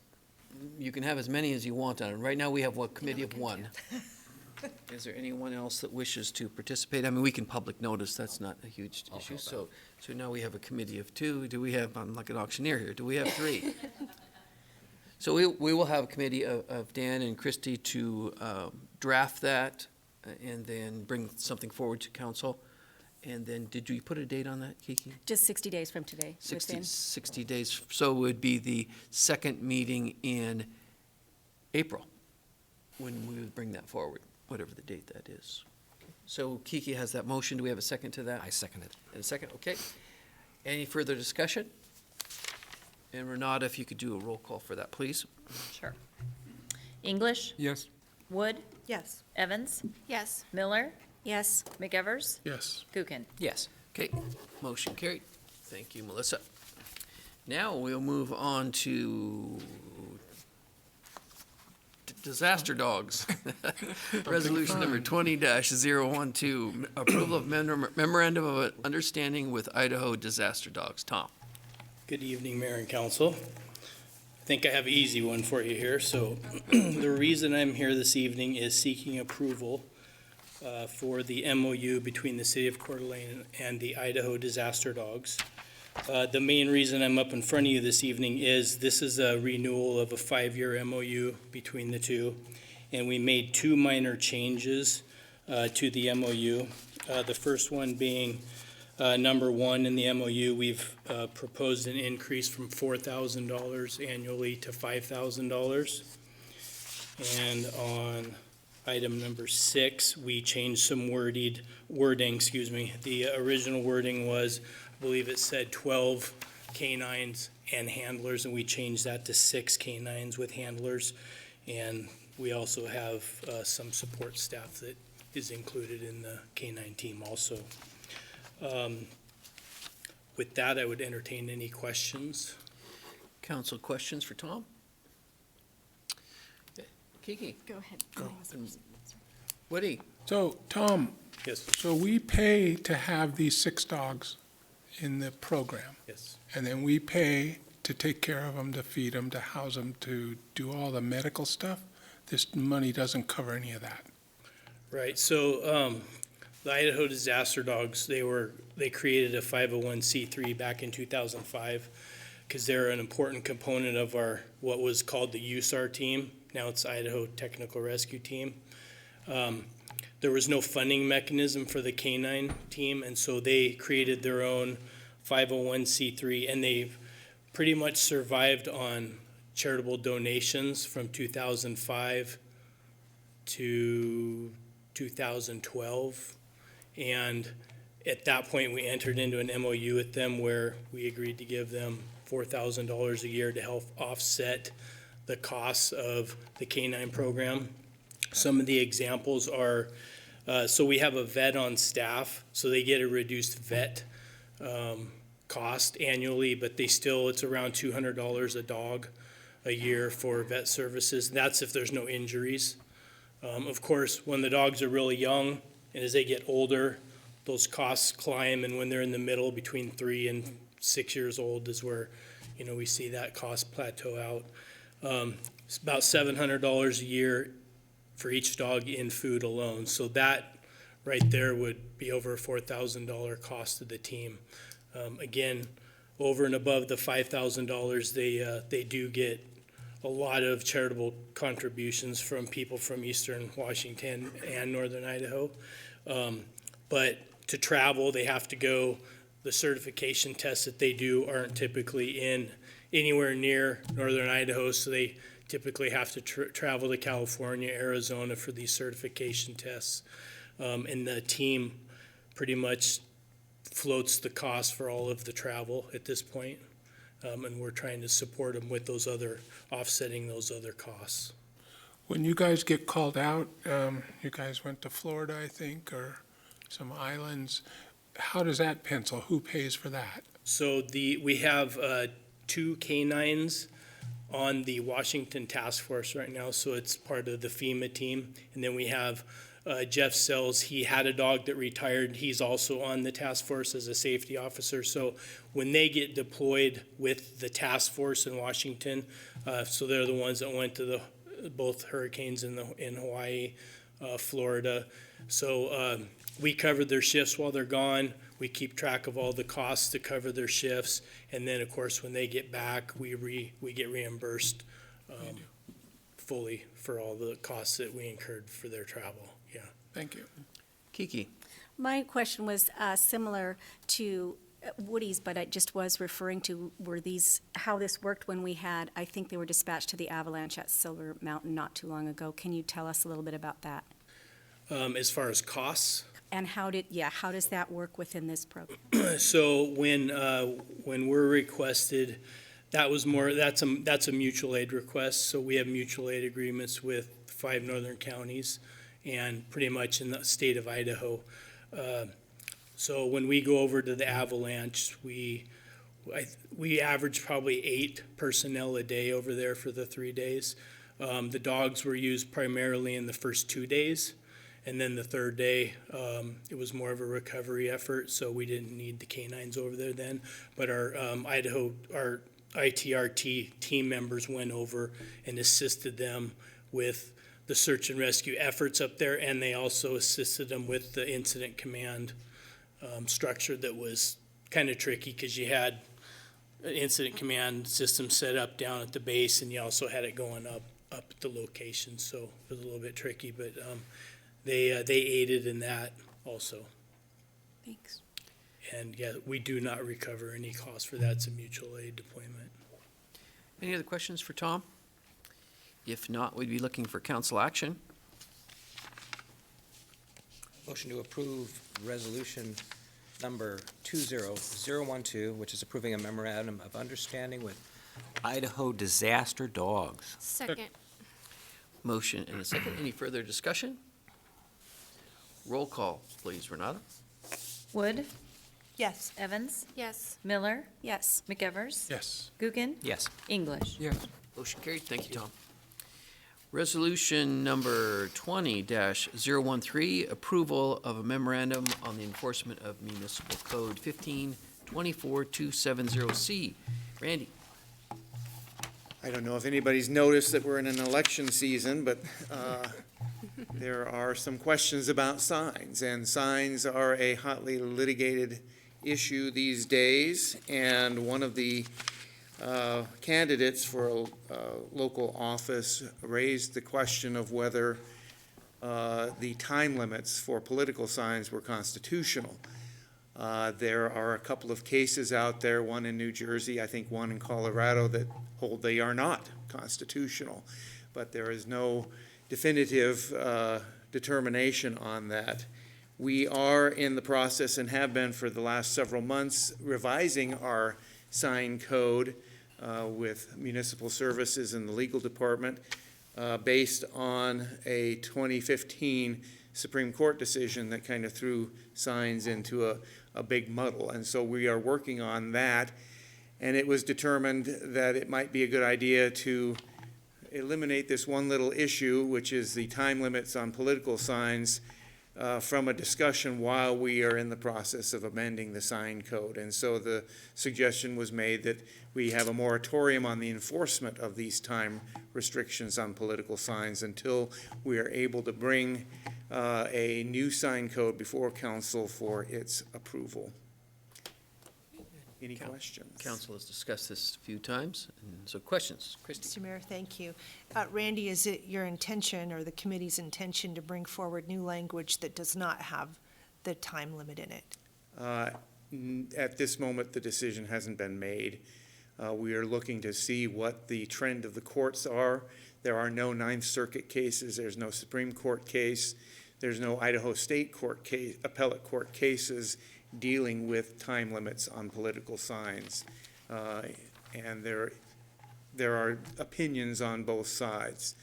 You can have as many as you want on it. Right now, we have a committee of one. Is there anyone else that wishes to participate? I mean, we can public notice, that's not a huge issue. So now we have a committee of 2. Do we have, I'm like an auctioneer here, do we have 3? So we will have a committee of Dan and Christie to draft that and then bring something forward to council. And then, did you put a date on that, Kiki? Just 60 days from today. 60 days, so it would be the second meeting in April when we would bring that forward, whatever the date that is. So Kiki has that motion, do we have a second to that? I second it. And a second, okay. Any further discussion? And Renata, if you could do a roll call for that, please. Sure. English? Yes. Wood? Yes. Evans? Yes. Miller? Yes. McEvers? Yes. Kukin? Yes. Okay, motion carried. Thank you, Melissa. Now we'll move on to disaster dogs. Resolution number 20-012, approval of memorandum of understanding with Idaho disaster dogs. Tom. Good evening, Mayor and Council. I think I have an easy one for you here. So the reason I'm here this evening is seeking approval for the MOU between the City of Coeur d'Alene and the Idaho Disaster Dogs. The main reason I'm up in front of you this evening is this is a renewal of a 5-year MOU between the two, and we made 2 minor changes to the MOU. The first one being number 1 in the MOU, we've proposed an increase from $4,000 annually to $5,000. And on item number 6, we changed some wording. The original wording was, I believe it said 12 canines and handlers, and we changed that to 6 canines with handlers. And we also have some support staff that is included in the canine team also. With that, I would entertain any questions. Council questions for Tom? Kiki? Go ahead. Woody? So, Tom, Yes, so we pay to have these 6 dogs in the program, yes. and then we pay to take care of them, to feed them, to house them, to do all the medical stuff? This money doesn't cover any of that. Right, so the Idaho Disaster Dogs, they created a 501c3 back in 2005 because they're an important component of our, what was called the USAR team. Now it's Idaho Technical Rescue Team. There was no funding mechanism for the canine team, and so they created their own 501c3, and they've pretty much survived on charitable donations from 2005 to 2012. And at that point, we entered into an MOU with them where we agreed to give them $4,000 a year to help offset the costs of the canine program. Some of the examples are, so we have a vet on staff, so they get a reduced vet cost annually, but it's around $200 a dog a year for vet services. That's if there's no injuries. Of course, when the dogs are really young and as they get older, those costs climb, and when they're in the middle between 3 and 6 years old is where, we see that cost plateau out. It's about $700 a year for each dog in food alone. So that right there would be over a $4,000 cost to the team. Again, over and above the $5,000, they do get a lot of charitable contributions from people from Eastern Washington and Northern Idaho. But to travel, they have to go. The certification tests that they do aren't typically in anywhere near Northern Idaho, so they typically have to travel to California, Arizona for these certification tests. And the team pretty much floats the cost for all of the travel at this point. and we're trying to support them with those other, offsetting those other costs. When you guys get called out, you guys went to Florida, I think, or some islands. How does that pencil? Who pays for that? So we have 2 canines on the Washington Task Force right now, so it's part of the FEMA team. And then we have Jeff Sells. He had a dog that retired. He's also on the task force as a safety officer. So when they get deployed with the task force in Washington, so they're the ones that went to both hurricanes in Hawaii, Florida. So we cover their shifts while they're gone. We keep track of all the costs to cover their shifts, and then of course when they get back, we get reimbursed fully for all the costs that we incurred for their travel. Yeah. Thank you. Kiki? My question was similar to Woody's, but I just was referring to how this worked when we had, I think they were dispatched to the avalanche at Silver Mountain not too long ago. Can you tell us a little bit about that? As far as costs? And how does that work within this program? So when we're requested, that's a mutual aid request. So we have mutual aid agreements with 5 northern counties and pretty much in the state of Idaho. So when we go over to the avalanche, we average probably 8 personnel a day over there for the 3 days. The dogs were used primarily in the first 2 days. And then the 3rd day, it was more of a recovery effort, so we didn't need the canines over there then. But our our ITRT team members went over and assisted them with the search and rescue efforts up there, and they also assisted them with the incident command structure that was kind of tricky because you had an incident command system set up down at the base, and you also had it going up at the location, so it was a little bit tricky, but they aided in that also. Thanks. And yeah, we do not recover any costs for that. It's a mutual aid deployment. Any other questions for Tom? If not, we'd be looking for council action. Motion to approve resolution number 20012, which is approving a memorandum of understanding with Idaho Disaster Dogs. Second. Motion and a second. Any further discussion? Roll call, please, Renata. Wood, Yes. Evans, Yes. Miller, Yes. McEvers, Yes. Guggen, Yes. English. Yes. Motion carried. Thank you, Tom. Resolution number 20-013, approval of a memorandum on the enforcement of Municipal Code 15-24270C. Randy? I don't know if anybody's noticed that we're in an election season, but there are some questions about signs, and signs are a hotly litigated issue these days, and one of the candidates for a local office raised the question of whether the time limits for political signs were constitutional. There are a couple of cases out there, one in New Jersey, I think one in Colorado, that hold they are not constitutional, but there is no definitive determination on that. We are in the process, and have been for the last several months, revising our sign code with municipal services and the legal department based on a 2015 Supreme Court decision that kind of threw signs into a big muddle. And so we are working on that, and it was determined that it might be a good idea to eliminate this one little issue, which is the time limits on political signs, from a discussion while we are in the process of amending the sign code. And so the suggestion was made that we have a moratorium on the enforcement of these time restrictions on political signs until we are able to bring a new sign code before council for its approval. Any questions? Council has discussed this a few times, and so questions. Christie? Mr. Mayor, thank you. Randy, is it your intention or the committee's intention to bring forward new language that does not have the time limit in it? At this moment, the decision hasn't been made. We are looking to see what the trend of the courts are. There are no Ninth Circuit cases. There's no Supreme Court case. There's no Idaho State Court case, appellate court cases dealing with time limits on political signs. And there are opinions on both sides,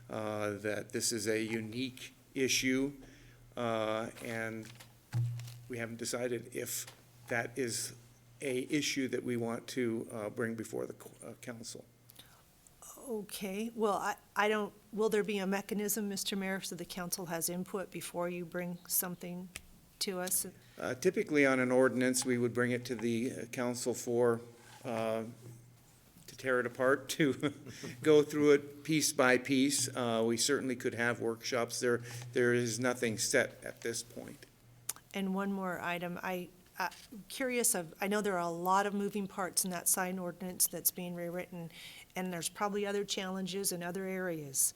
that this is a unique issue, and we haven't decided if that is a issue that we want to bring before the council. Okay, well, I don't, will there be a mechanism, Mr. Mayor, so the council has input before you bring something to us? Typically, on an ordinance, we would bring it to the council for, to tear it apart, to go through it piece by piece. We certainly could have workshops. There is nothing set at this point. And one more item, I'm curious I know there are a lot of moving parts in that sign ordinance that's being rewritten, and there's probably other challenges in other areas.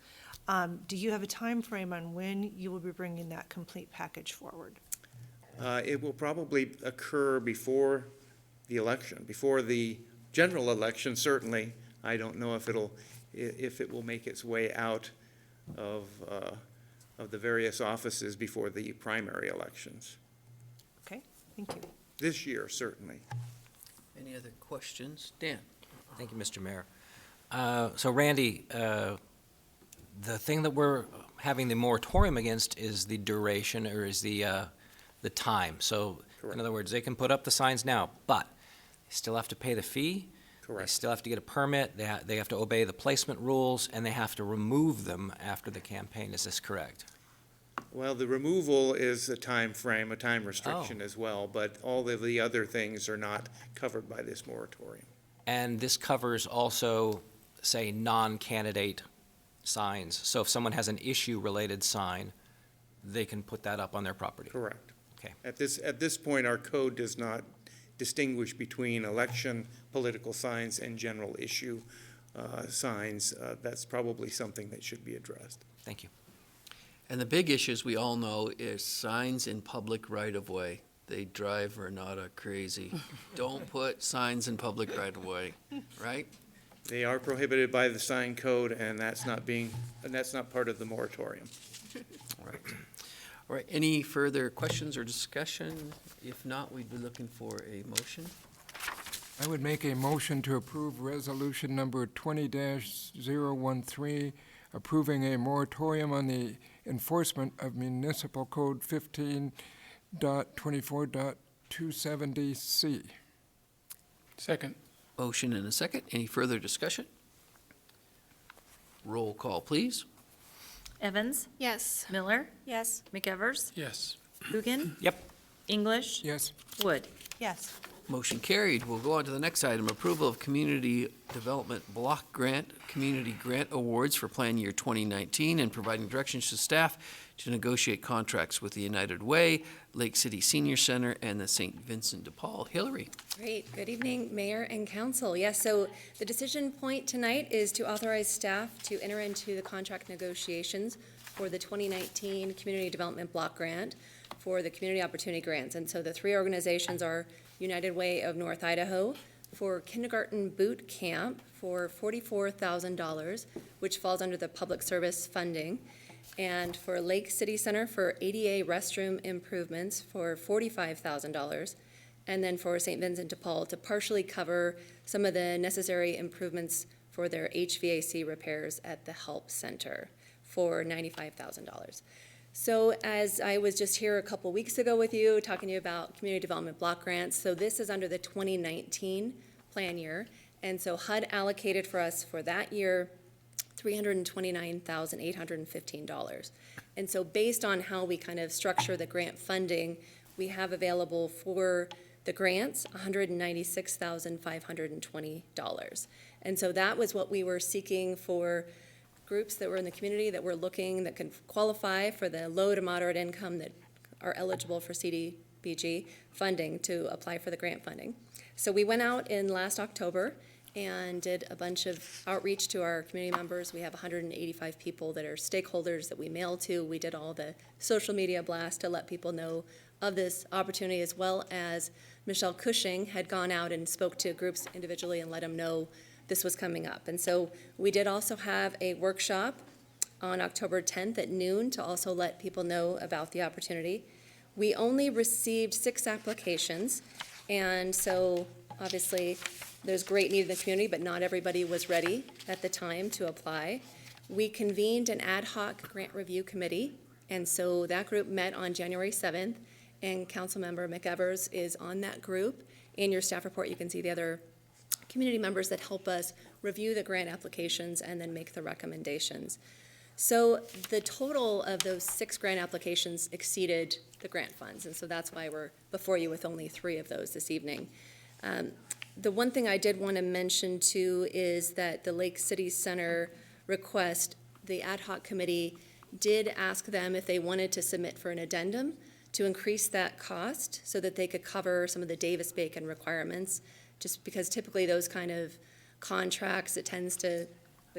Do you have a time frame on when you will be bringing that complete package forward? It will probably occur before the election, before the general election, certainly. I don't know if it will make its way out of the various offices before the primary elections. Okay, thank you. This year, certainly. Any other questions? Dan? Thank you, Mr. Mayor. So Randy, the thing that we're having the moratorium against is the duration, or is the time. So Correct. in other words, they can put up the signs now, but they still have to pay the fee. They Correct. still have to get a permit. They have to obey the placement rules, and they have to remove them after the campaign. Is this correct? Well, the removal is a time frame, a time restriction as well, but all of the other things are not covered by this moratorium. And this covers also, say, non-candidate signs. So if someone has an issue-related sign, they can put that up on their property. Correct. Okay. At this point, our code does not distinguish between election, political signs, and general issue signs. That's probably something that should be addressed. Thank you. And the big issues we all know is signs in public right-of-way. They drive Renata crazy. Don't put signs in public right-of-way, right? They are prohibited by the sign code, and that's not part of the moratorium. All right. All right, any further questions or discussion? If not, we'd be looking for a motion. I would make a motion to approve resolution number 20-013, approving a moratorium on the enforcement of Municipal Code 15.24.270C. Second. Motion and a second. Any further discussion? Roll call, please. Evans? Yes. Miller? Yes. McEvers? Yes. Coogan? Yep. English? Yes. Wood? Yes. Motion carried. We'll go on to the next item, approval of Community Development Block Grant, Community Grant Awards for Plan Year 2019, and providing directions to staff to negotiate contracts with the United Way, Lake City Senior Center, and the St. Vincent de Paul. Hillary? Great. Good evening, Mayor and Council. Yes, so the decision point tonight is to authorize staff to enter into the contract negotiations for the 2019 Community Development Block Grant for the Community Opportunity Grants. And so the three organizations are United Way of North Idaho for kindergarten boot camp for $44,000, which falls under the public service funding, and for Lake City Center for ADA restroom improvements for $45,000, and then for St. Vincent de Paul to partially cover some of the necessary improvements for their HVAC repairs at the Help Center for $95,000. So as I was just here a couple weeks ago with you, talking to you about community development block grants, so this is under the 2019 plan year, and so HUD allocated for us for that year $329,815. And so based on how we kind of structure the grant funding, we have available for the grants $196,520. And so that was what we were seeking for groups that were in the community that were looking, that can qualify for the low to moderate income that are eligible for CDBG funding to apply for the grant funding. So we went out in last October and did a bunch of outreach to our community members. We have 185 people that are stakeholders that we mail to. We did all the social media blasts to let people know of this opportunity, as well as Michelle Cushing had gone out and spoke to groups individually and let them know this was coming up. And so we did also have a workshop on October 10th at noon to also let people know about the opportunity. We only received 6 applications, and so obviously There's great need in the community, but not everybody was ready at the time to apply. We convened an ad hoc grant review committee, and so that group met on January 7th, and Councilmember McEvers is on that group. In your staff report, you can see the other community members that help us review the grant applications and then make the recommendations. So the total of those 6 grant applications exceeded the grant funds, and so that's why we're before you with only 3 of those this evening. The one thing I did want to mention too is that the Lake City Center request, the ad hoc committee did ask them if they wanted to submit for an addendum to increase that cost so that they could cover some of the Davis-Bacon requirements, just because typically those kind of contracts, the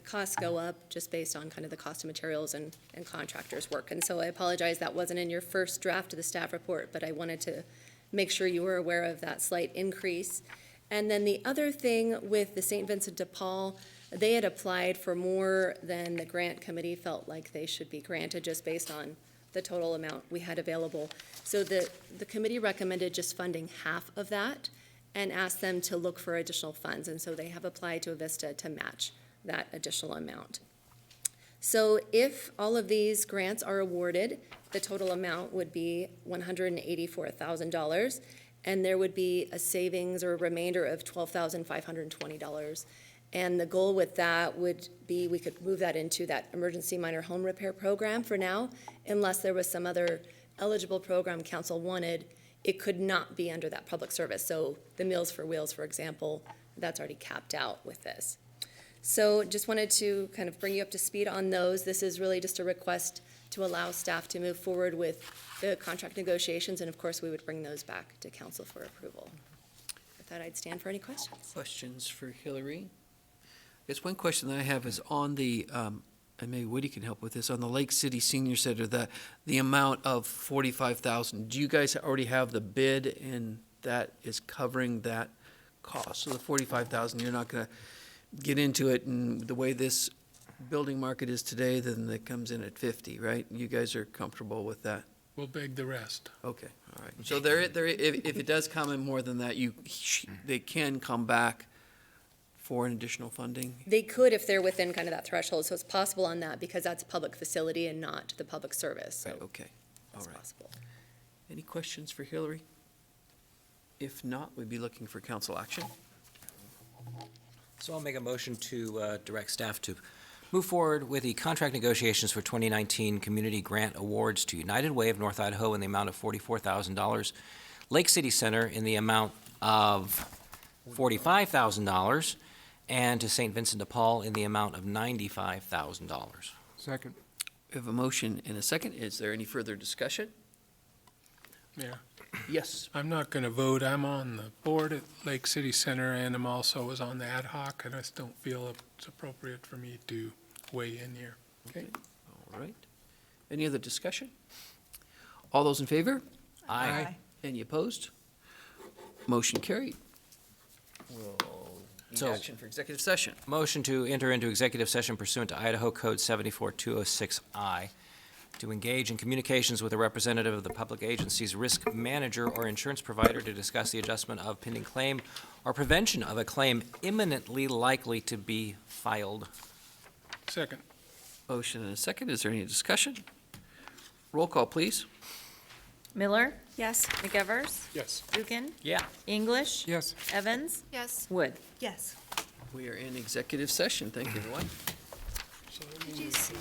costs go up just based on kind of the cost of materials and contractors' work. And so I apologize that wasn't in your first draft of the staff report, but I wanted to make sure you were aware of that slight increase. And then the other thing with the St. Vincent de Paul, they had applied for more than the grant committee felt like they should be granted just based on the total amount we had available. So the committee recommended just funding half of that and asked them to look for additional funds. And so they have applied to Avista to match that additional amount. So if all of these grants are awarded, the total amount would be $184,000, and there would be a savings or a remainder of $12,520. And the goal with that would be we could move that into that emergency minor home repair program for now, unless there was some other eligible program council wanted. It could not be under that public service. So the Meals for Wheels, for example, that's already capped out with this. So just wanted to kind of bring you up to speed on those. This is really just a request to allow staff to move forward with the contract negotiations, and of course, we would bring those back to council for approval. With that, I'd stand for any questions. Questions for Hillary? I guess one question that I have is on the, and maybe Woody can help with this, on the Lake City Senior Center, the amount of $45,000. Do you guys already have the bid and that is covering that cost? So the $45,000, you're not going to get into it, and the way this building market is today, then it comes in at 50, right? You guys are comfortable with that? We'll beg the rest. Okay, all right. So if it does come in more than that, they can come back for an additional funding? They could if they're within kind of that threshold, so it's possible on that because that's a public facility and not the public service. So Right, okay, all it's right. possible. Any questions for Hillary? If not, we'd be looking for council action. So I'll make a motion to direct staff to move forward with the contract negotiations for 2019 community grant awards to United Way of North Idaho in the amount of $44,000, Lake City Center in the amount of $45,000, and to St. Vincent de Paul in the amount of $95,000. Second. We have a motion and a second. Is there any further discussion? Mayor, Yes. I'm not going to vote. I'm on the board at Lake City Center, and I'm also was on the ad hoc. I just don't feel it's appropriate for me to weigh in here. Okay, all right. Any other discussion? All those in favor? Aye. Any opposed? Motion carried. We'll need So- action for executive session. Motion to enter into executive session pursuant to Idaho Code 74206I to engage in communications with a representative of the public agency's risk manager or insurance provider to discuss the adjustment of pending claim or prevention of a claim imminently likely to be filed. Second. Motion and a second. Is there any discussion? Roll call, please. Miller, Yes? McEvers, Yes. Dugan, Yeah. English, Yes. Evans, Yes. Wood. Yes. We are in executive session. Thank you, everyone. Did you see?